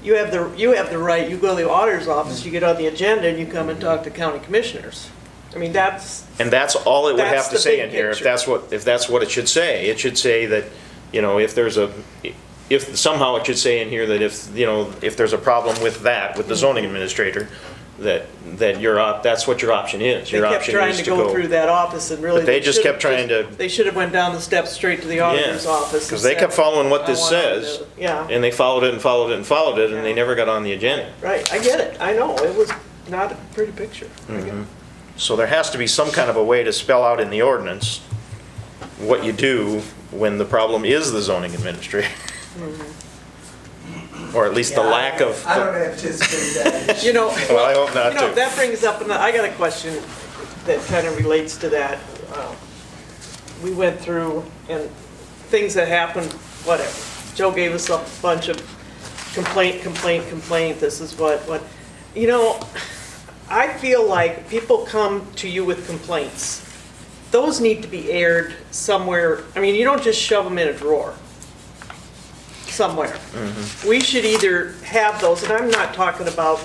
you have the right, you go to the auditor's office, you get on the agenda, and you come and talk to county commissioners. I mean, And that's all it would That's have to the say big in here, if picture. that's what it should say. It should say that, you know, if somehow it should say in here that if there's a problem with the zoning administrator, that that's what your option is. they Your kept option trying is to go through that office, and really. But they just should've kept trying to- They should have went down the steps straight to the auditor's office. Because they kept following what this says, Yeah, and they followed it and followed it and followed it, and they never got on the agenda. right, I get it, I know, it was not a pretty picture. I get it. So there has to be some kind of a way to spell out in the ordinance what you do when the problem is the zoning administrator. Or at least the lack of. I don't anticipate that. You know, Well, I hope not you know, to. that brings up, I got a question that kind of relates to that. We went through and things that happened, whatever. Joe gave us a bunch of complaint, this is what, you know, I feel like people come to you with complaints. Those need to be aired somewhere. I mean, you don't just shove them in a drawer somewhere. We should either have those, and I'm not talking about,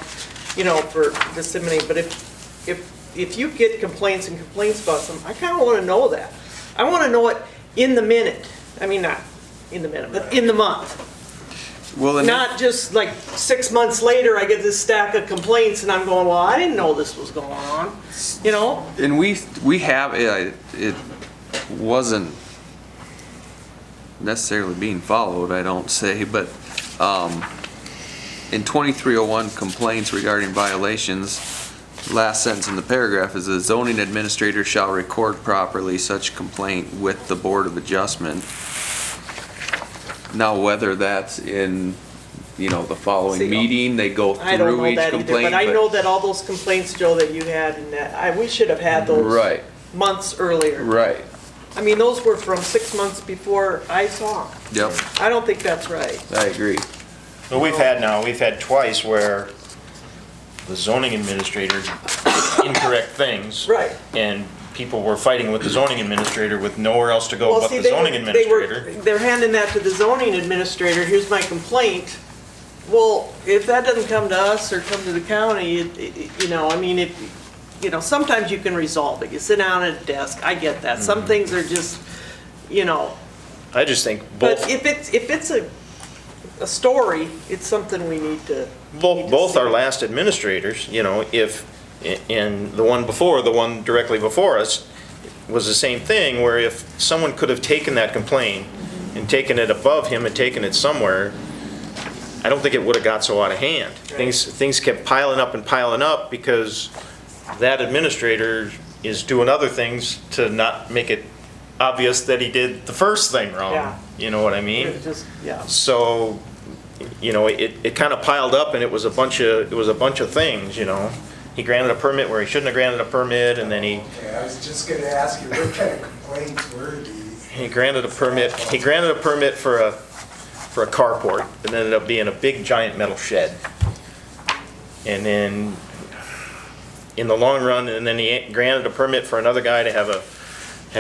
you know, for disseminating, but if you get complaints about something, I kind of want to know that. I want to know it in the minute. I mean, not in the minute, but in the month. Well, and Not just like 6 months later, I get this stack of complaints and I'm going, well, I didn't know this was going on, you know? And we have, it wasn't necessarily being followed, I don't say, but in 2301 complaints regarding violations, last sentence in the paragraph is the zoning administrator shall record properly such complaint with the Board of Adjustment. Now, whether that's in, you know, the following See, meeting, they go I don't through know each that either, complaint. but I know that all those complaints, Joe, that you had and that, we should have had those Right, months earlier. right, I mean, those were from 6 months before I saw them. yep, I don't think that's right. I agree. Well, we've had twice where the zoning administrator did incorrect things. Right. And people were fighting with the zoning administrator with nowhere else to go Well, but see, the zoning administrator. they're handing that to the zoning administrator, here's my complaint. Well, if that doesn't come to us or come to the county, you know, I mean, you know, sometimes you can resolve it. You sit down at a desk, I get that. Mm-hmm. Some things are just, you know, I just think but both, if it's a story, it's something we need to. both our last administrators, you know, and the one directly before us was the same thing, where if someone could have taken that complaint and taken it above him and taken it somewhere, I don't think it would have got so out of hand. Things kept piling up because that administrator is doing other things to not make it obvious that he did the first thing wrong. Yeah. You know what I mean? It's just, yeah. So, you know, it kind of piled up, and it was a bunch of things, you know. he granted a permit where he shouldn't have granted a permit, and then Okay, I was just gonna ask you, what kind of complaints were these? he granted a permit for a carport, that ended up being a big giant metal shed. And then, in the long run, and then he granted a permit for another guy to have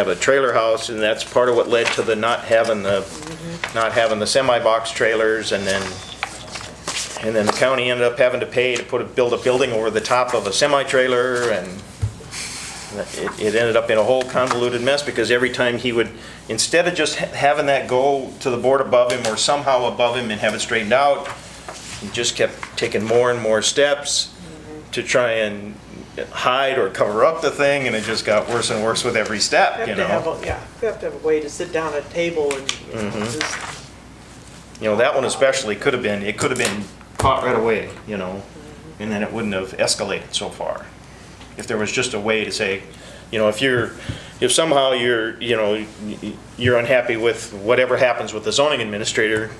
a trailer house, and that's part of what led to the not having the semi-box trailers, and then the county ended up having to pay to build a building over the top of a semi-trailer, and it ended up in a whole convoluted mess, because every time he would, instead of just having that go to the board above him or somehow above him and have it straightened out, he just kept taking more and more steps to try and hide or cover up the thing, and it just got worse and worse with every step, you know? You have to have a way to sit down at a table and, just, You know, that one especially could have been caught right away, you know, and then it wouldn't have escalated so far. If there was just a way to say, you know, if somehow you're unhappy with whatever happens with the zoning administrator,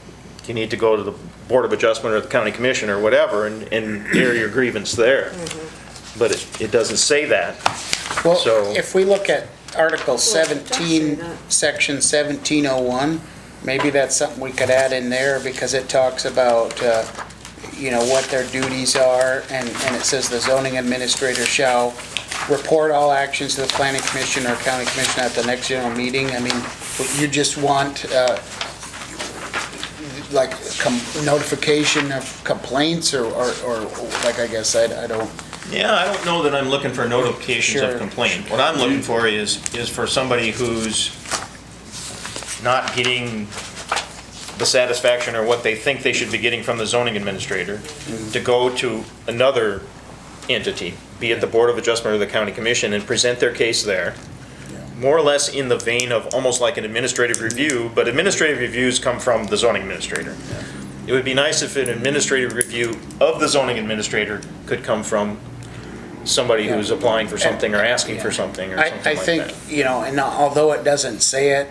you need to go to the Board of Adjustment or the County Commission or whatever and air your grievance there. But it doesn't say that. Well, So- if we look at Article it does say 17, that. Section 1701, maybe that's something we could add in there, because it talks about, what their duties are, and it says the zoning administrator shall report all actions to the planning commission or county commission at the next general meeting. I mean, you just want, like, notification of complaints, or like, I guess, I don't. Yeah, I don't know that I'm looking for notifications Sure. of complaint. What I'm looking for is for somebody who's not getting the satisfaction or what they think they should be getting from the zoning administrator to go to another entity, be it the Board of Adjustment or the County Commission, and present their case there. More or less in the vein of almost like an administrative review, but administrative reviews come from the zoning administrator. It would be nice if an administrative review of the zoning administrator could come from somebody who's applying for something or asking for something or something I like think, that. and although it doesn't say it,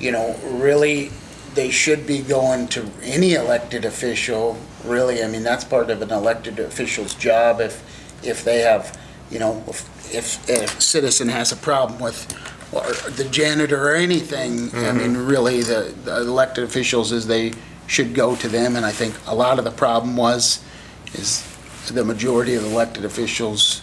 really, they should be going to any elected official, really. I mean, that's part of an elected official's job, if they have, if a citizen has a problem with or the janitor or anything, I mean, really, the elected officials, they should go to them, and I think a lot of the problem is the majority of the elected officials,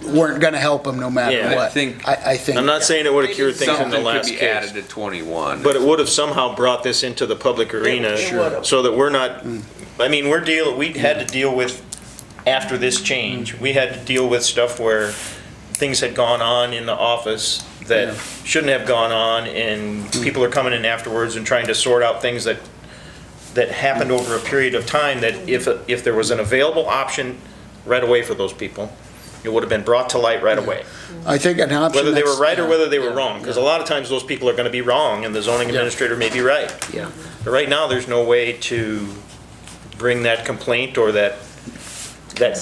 weren't gonna help them no matter Yeah, I what. think- I think. I'm not saying it would have cured things in the Something could last be case, added to 21. but it would have somehow brought this into the public arena, It would've. so that we're not, I mean, we had to deal with, after this change, we had to deal with stuff where things had gone on in the office that shouldn't have gone on, and people are coming in afterwards and trying to sort out things that happened over a period of time, that if there was an available option right away for those people, it would have been brought to light right away. I think an option. Whether they were that's- right or whether they were yeah, wrong, because a lot of times those people are gonna be wrong, and the zoning administrator may be right. Yeah. But right now, there's no way to bring that complaint or that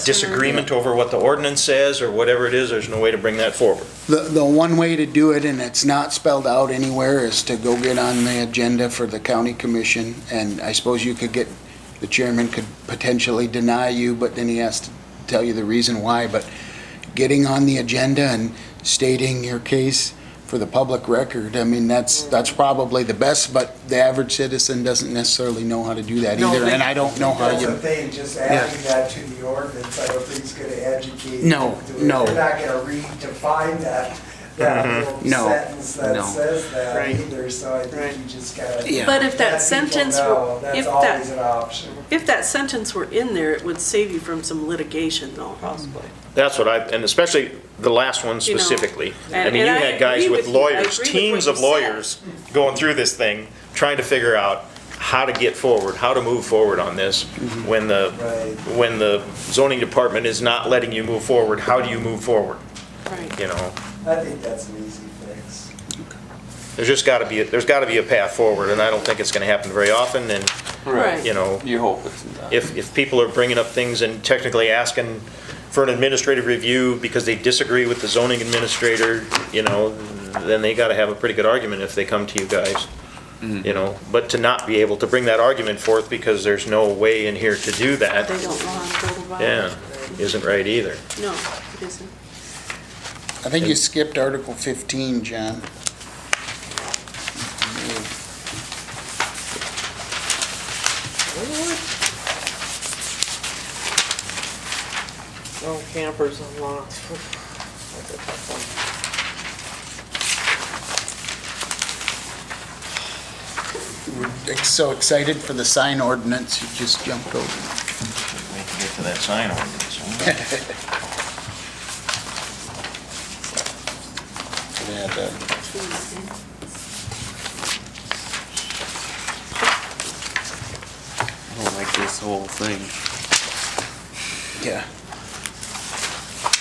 disagreement over what the ordinance says or whatever it is, there's no way to bring that forward. The one way to do it, and it's not spelled out anywhere, is to go get on the agenda for the county commission, and I suppose the chairman could potentially deny you, but then he has to tell you the reason why, but getting on the agenda and stating your case for the public record, I mean, that's probably the best, but the average citizen doesn't necessarily know how to do that No, either, they- and I don't know how That's the you. thing, just adding that to the ordinance, I don't think it's gonna educate. No, them to it. no. They're not gonna redefine that little No, sentence that no. says that Right. either, so I Right. think you just gotta. Yeah. But if that let people sentence know were, That's if that, always an option. if that sentence were in there, it would save you from some litigation though, possibly. That's what and especially the last one You know, specifically. I and- mean, you and I had guys agree with with you. I lawyers, agree with teams what of you said. lawyers going through this thing, trying to figure out how to get forward, how to move forward on this. When Right. the zoning department is not letting you move forward, how do you move forward? Right. You know, I think that's an easy fix. there's gotta be a path forward, and I don't think it's gonna happen very often, and, Right. you know, You hope it's not. if people are bringing up things and technically asking for an administrative review because they disagree with the zoning administrator, then they gotta have a pretty good argument if they come to you guys. But to not be able to bring that argument forth because there's no way in here to do that, They don't know how to go about yeah. it. isn't right either. No, it isn't. I think you skipped Article 15, John. No campers on lots. We're so excited for the sign ordinance, you just jumped over. We can get to that sign ordinance, huh? Yeah, I don't like this whole thing. yeah.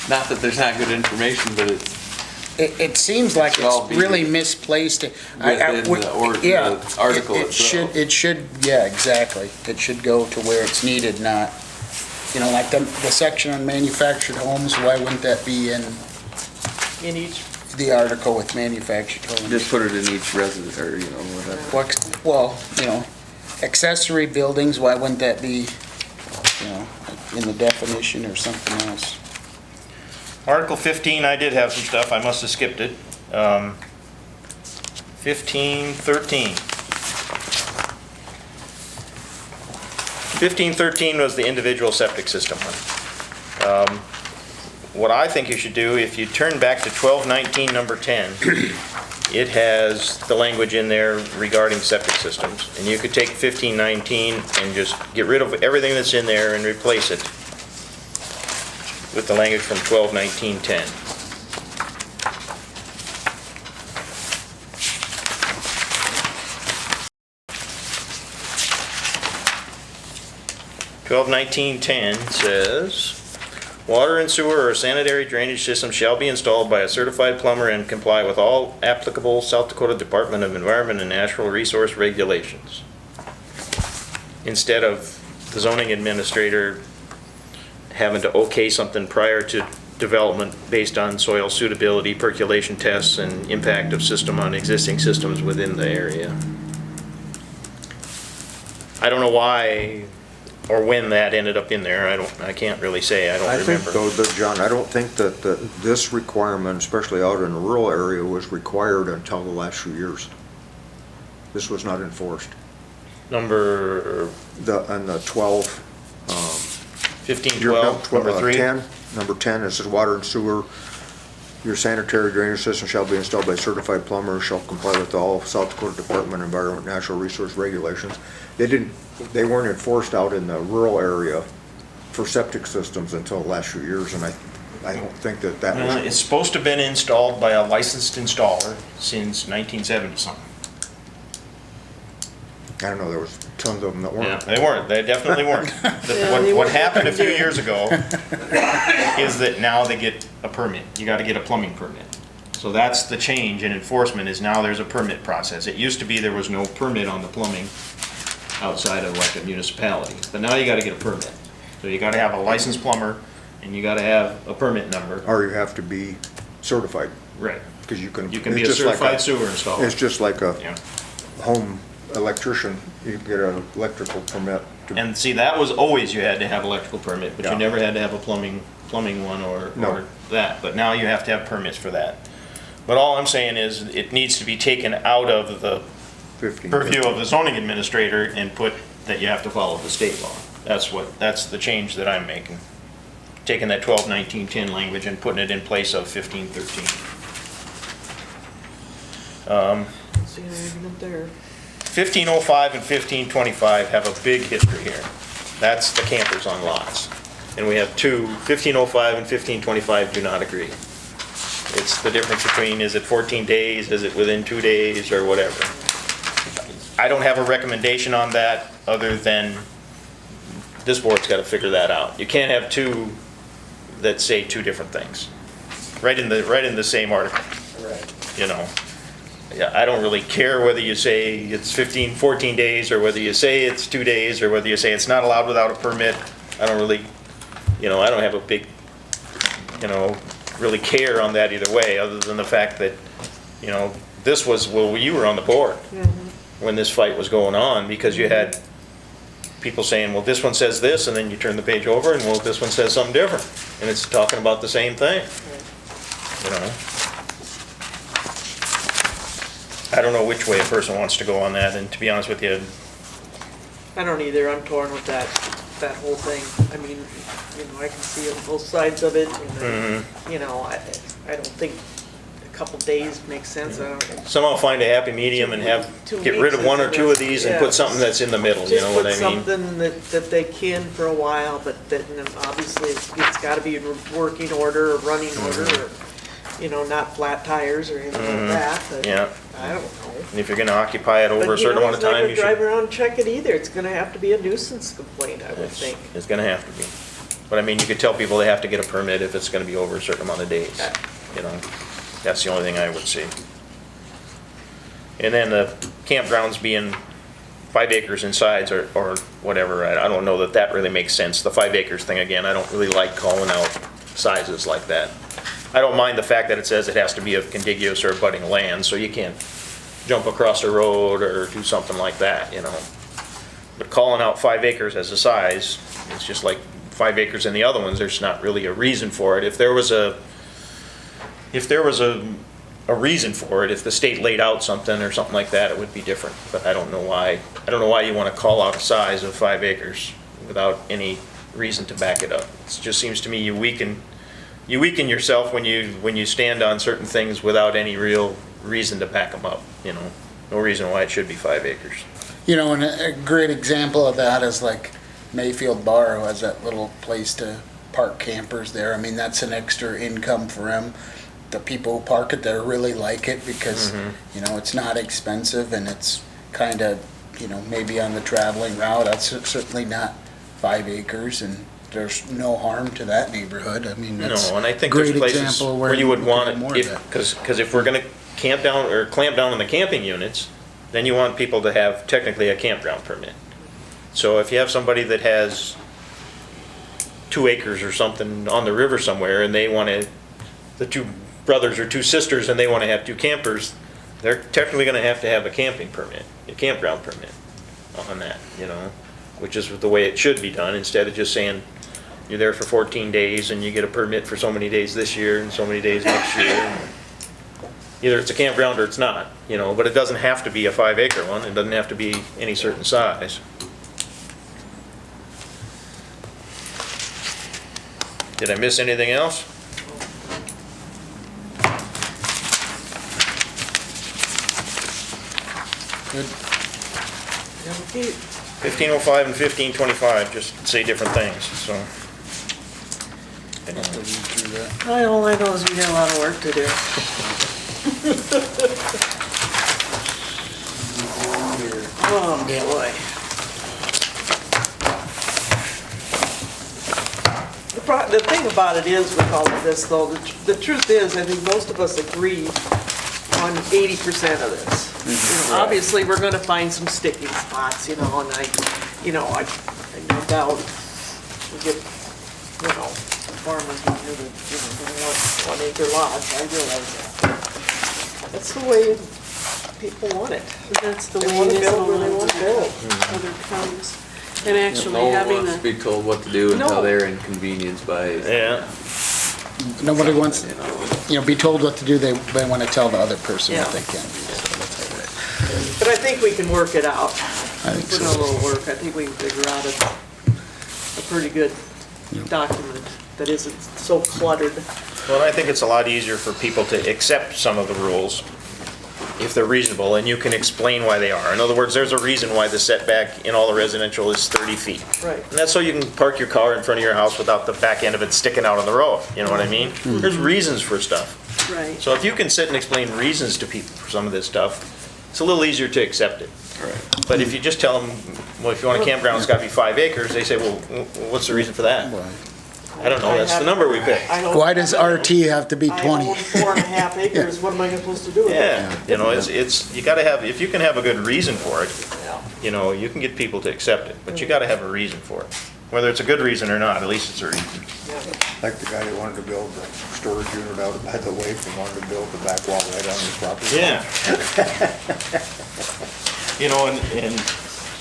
Not that there's not good information, but it's It seems like It should all it's be really misplaced. within Yeah, the article it should, itself. it should, yeah, exactly. It should go to where it's needed, not, like the section on manufactured homes, why wouldn't that be in In each, the article with manufactured homes? Just put it in each resident, or, whatever. Well, accessory buildings, why wouldn't that be, in the definition or something else? Article 15, I did have some stuff, I must have skipped it. 1513. 1513 was the individual septic system one. What I think you should do, if you turn back to 1219, number 10, it has the language in there regarding septic systems. And you could take 1519 and just get rid of everything that's in there and replace it with the language from 121910. Says, water and sewer or sanitary drainage system shall be installed by a certified plumber and comply with all applicable South Dakota Department of Environment and Natural Resource regulations. Instead of the zoning administrator having to okay something prior to development based on soil suitability, percolation tests, and impact of system on existing systems within the area. I don't know why or when that ended up in there. I can't really say. I don't I think remember. though, that, John, I don't think that this requirement, especially out in the rural area, was required until the last few years. This was not enforced. Number On the 12. 1512, number 3. 10, number 10, it says water and sewer, your sanitary drainage system shall be installed by a certified plumber, shall comply with all South Dakota Department of Environment and Natural Resource regulations. They weren't enforced out in the rural area for septic systems until the last few years, and I don't think that was. It's supposed to have been installed by a licensed installer since 1970 something. I don't know, there was tons of them that Yeah, weren't. they weren't. They definitely weren't. What happened a few years ago is that now they get a permit. You got to get a plumbing permit. So that's the change in enforcement, is now there's a permit process. It used to be there was no permit on the plumbing outside of like a municipality, but now you got to get a permit. So you got to have a licensed plumber and you got to have a permit number. Or you have to be certified, Right. because you can. You can be it's a just like certified sewer installer. It's just like a Yeah. home electrician, you get an electrical permit. And see, that was always you had to have electrical permit, but you Yeah. never had to have a plumbing one or No. that. But now you have to have permits for that. But all I'm saying is it needs to be taken out of the 15. purview of the zoning administrator and put that you have to follow the state law. That's the change that I'm making. Taking that 12-19-10 language and putting it in place of 15-13. see an argument there. 1505 and 1525 have a big history here. That's the campers on lots. And we have two, 1505 and 1525 do not agree. It's the difference between, is it 14 days, is it within 2 days, or whatever. I don't have a recommendation on that, other than this board's got to figure that out. You can't have two that say two different things, right in the same article. Right. Yeah, I don't really care whether you say it's 14 days, or whether you say it's 2 days, or whether you say it's not allowed without a permit. I don't really, I don't have a big, really care on that either way, other than the fact that, this was, well, you were on the board when this fight was going on, because you had people saying, well, this one says this, and then you turn the page over, and well, this one says something different, and it's talking about the same thing, you know? I don't know which way a person wants to go on that, and to be honest with you, I don't either, I'm torn with that whole thing. I mean, you know, I can see both sides of it, and, you know, I don't think a couple days makes sense. I don't. somehow find a happy medium and get rid of one or two of these and put something that's in the middle, you know what I mean? Just put something that they can for a while, but that obviously it's gotta be in working order or running order, or, you know, not flat tires or anything like that, but Yeah, I don't know. and if you're gonna occupy it over a certain amount of time, you But, you know, it's not gonna drive should, around and check it either. It's gonna have to be a nuisance complaint, I would think. it's gonna have to be. But I mean, you could tell people they have to get a permit if it's gonna be over a certain amount of days, you know? That's the only thing I would see. And then the campgrounds being 5 acres in size or whatever, I don't know that really makes sense. The 5 acres thing, again, I don't really like calling out sizes like that. I don't mind the fact that it says it has to be of contiguous or abutting land, so you can't jump across a road or do something like that, you know? But calling out 5 acres as a size, it's just like 5 acres in the other ones, there's not really a reason for it. If there was a reason for it, if the state laid out something or something like that, it would be different. But I don't know why you want to call out a size of 5 acres without any reason to back it up. It just seems to me you weaken yourself when you stand on certain things without any real reason to back them up, you know? No reason why it should be 5 acres. You know, and a great example of that is like Mayfield Bar, who has that little place to park campers there. I mean, that's an extra income for them. The people who park it there really like it because, you know, it's not expensive and it's kind of, you know, maybe on the traveling route. That's certainly not 5 acres, and there's no harm to that neighborhood. I mean, that's No, and I a think there's great places example where you would can want have more it, of that. because if we're gonna clamp down on the camping units, then you want people to have technically a campground permit. So if you have somebody that has 2 acres or something on the river somewhere, and they wanna, the 2 brothers or 2 sisters, and they wanna have 2 campers, they're technically gonna have to have a camping permit, a campground permit on that, you know? Which is the way it should be done, instead of just saying, you're there for 14 days and you get a permit for so many days this year and so many days next year. Either it's a campground or it's not, you know, but it doesn't have to be a 5 acre one, it doesn't have to be any certain size. Did I miss anything else? Good. Okay. 1505 and 1525 just say different things, so. Have to read through that. All I know is we got a lot of work to do. Oh, boy. The thing about it is with all of this, though, the truth is, I think most of us agree on 80% of this. You know, obviously, we're gonna find some sticking spots, you know, and I no doubt we get, you know, farmers who really, want 1 acre lots, I realize that. That's the way people want it. That's the They way wanna it is in build where they a lot wanna of build. other counties. And actually No one having wants to a, be told what to do until No. they're inconvenised by, Yeah, Nobody wants, you know. you know, be told what to do. They want to tell the other person what Yeah. they can do. So that's how it- But I think we can work it out. I think Put in so. a little work, I think we can figure out a pretty good document that isn't so cluttered. well, I think it's a lot easier for people to accept some of the rules if they're reasonable, and you can explain why they are. In other words, there's a reason why the setback in all the residential is 30 feet. Right. And that's so you can park your car in front of your house without the back end of it sticking out on the road, you know what I mean? There's reasons for stuff. right. So if you can sit and explain reasons to people for some of this stuff, it's a little easier to accept it. But if you just tell them, well, if you want a campground, it's gotta be 5 acres, they say, well, what's the reason for that? I don't know, that's the number we picked. Why does RT have to be I 20? own 4.5 acres, what am I supposed to do with it? Yeah, you know, it's, you gotta have, if you can have a good reason for it, Yeah. you know, you can get people to accept it, but you gotta have a reason for it. Whether it's a good reason or not, at least it's a reason. Like the guy that wanted to build the storage unit out by the lake and wanted to build the back wall right on his property. Yeah. You know, and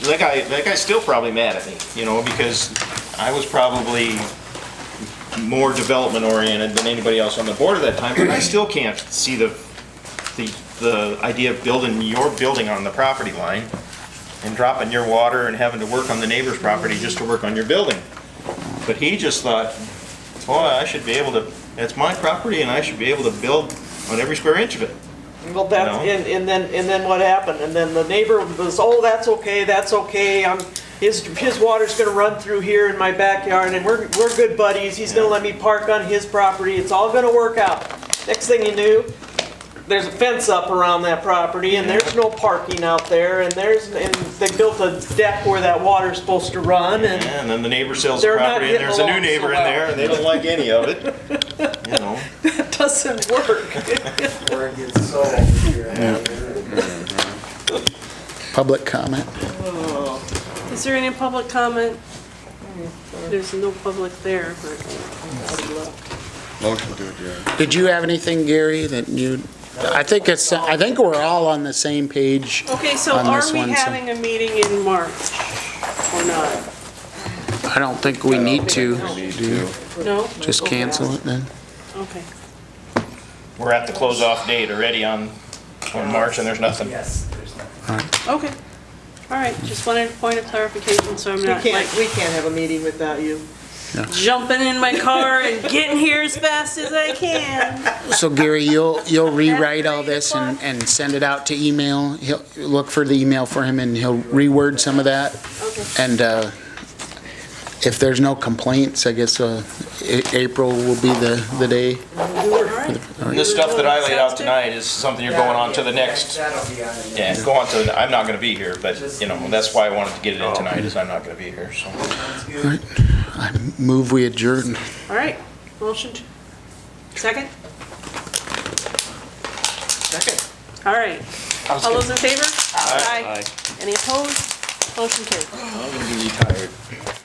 that guy's still probably mad at me, you know, because I was probably more development oriented than anybody else on the board at that time, but I still can't see the idea of building your building on the property line and dropping your water and having to work on the neighbor's property just to work on your building. But he just thought, oh, I should be able to, it's my property and I should be able to build on every square inch of it. Well, that's, No. and then what happened? And then the neighbor was, oh, that's okay, his water's gonna run through here in my backyard, and we're good buddies, he's gonna let me park on his property, it's all gonna work out. Next thing you knew, there's a fence up around that property, and there's no parking out there, and they built a deck where that water's supposed to run, and And then the neighbor sells the They're not property and getting there's a new along so neighbor in well. there and they don't like any of it, you know. that doesn't work. Where it gets sold here. Public comment? Is there any public comment? There's no public there, but. Motion to adjourn. Did you have anything, Gary, that you, I think we're all on the same page. Okay, so On are this we one, so- having a meeting in March or not? I don't think we need to. Need to. No? Just Okay. cancel it then. Okay. We're at the close-off date already on March and there's nothing. Yes, there's nothing. Okay. All right, just wanted a point of clarification, so I'm We not like can't have a meeting without you. jumping in my car and getting here as fast as I can. So Gary, you'll rewrite all this and send it out to email. He'll look for the email for him and he'll reword some of that. Okay. And if there's no complaints, I guess April will be the day. All right. And this stuff that I laid out Sounds good. tonight is something you're going on to the next, That'll be on the yeah, next. go on to, I'm not gonna be here, but, you know, that's why I wanted to get it in tonight, is I'm not gonna be here, so. Sounds good. I move we adjourn. All right, motion to, second? Second. All right. All those in favor? Aye. Any opposed? Motion carried. I'm gonna do the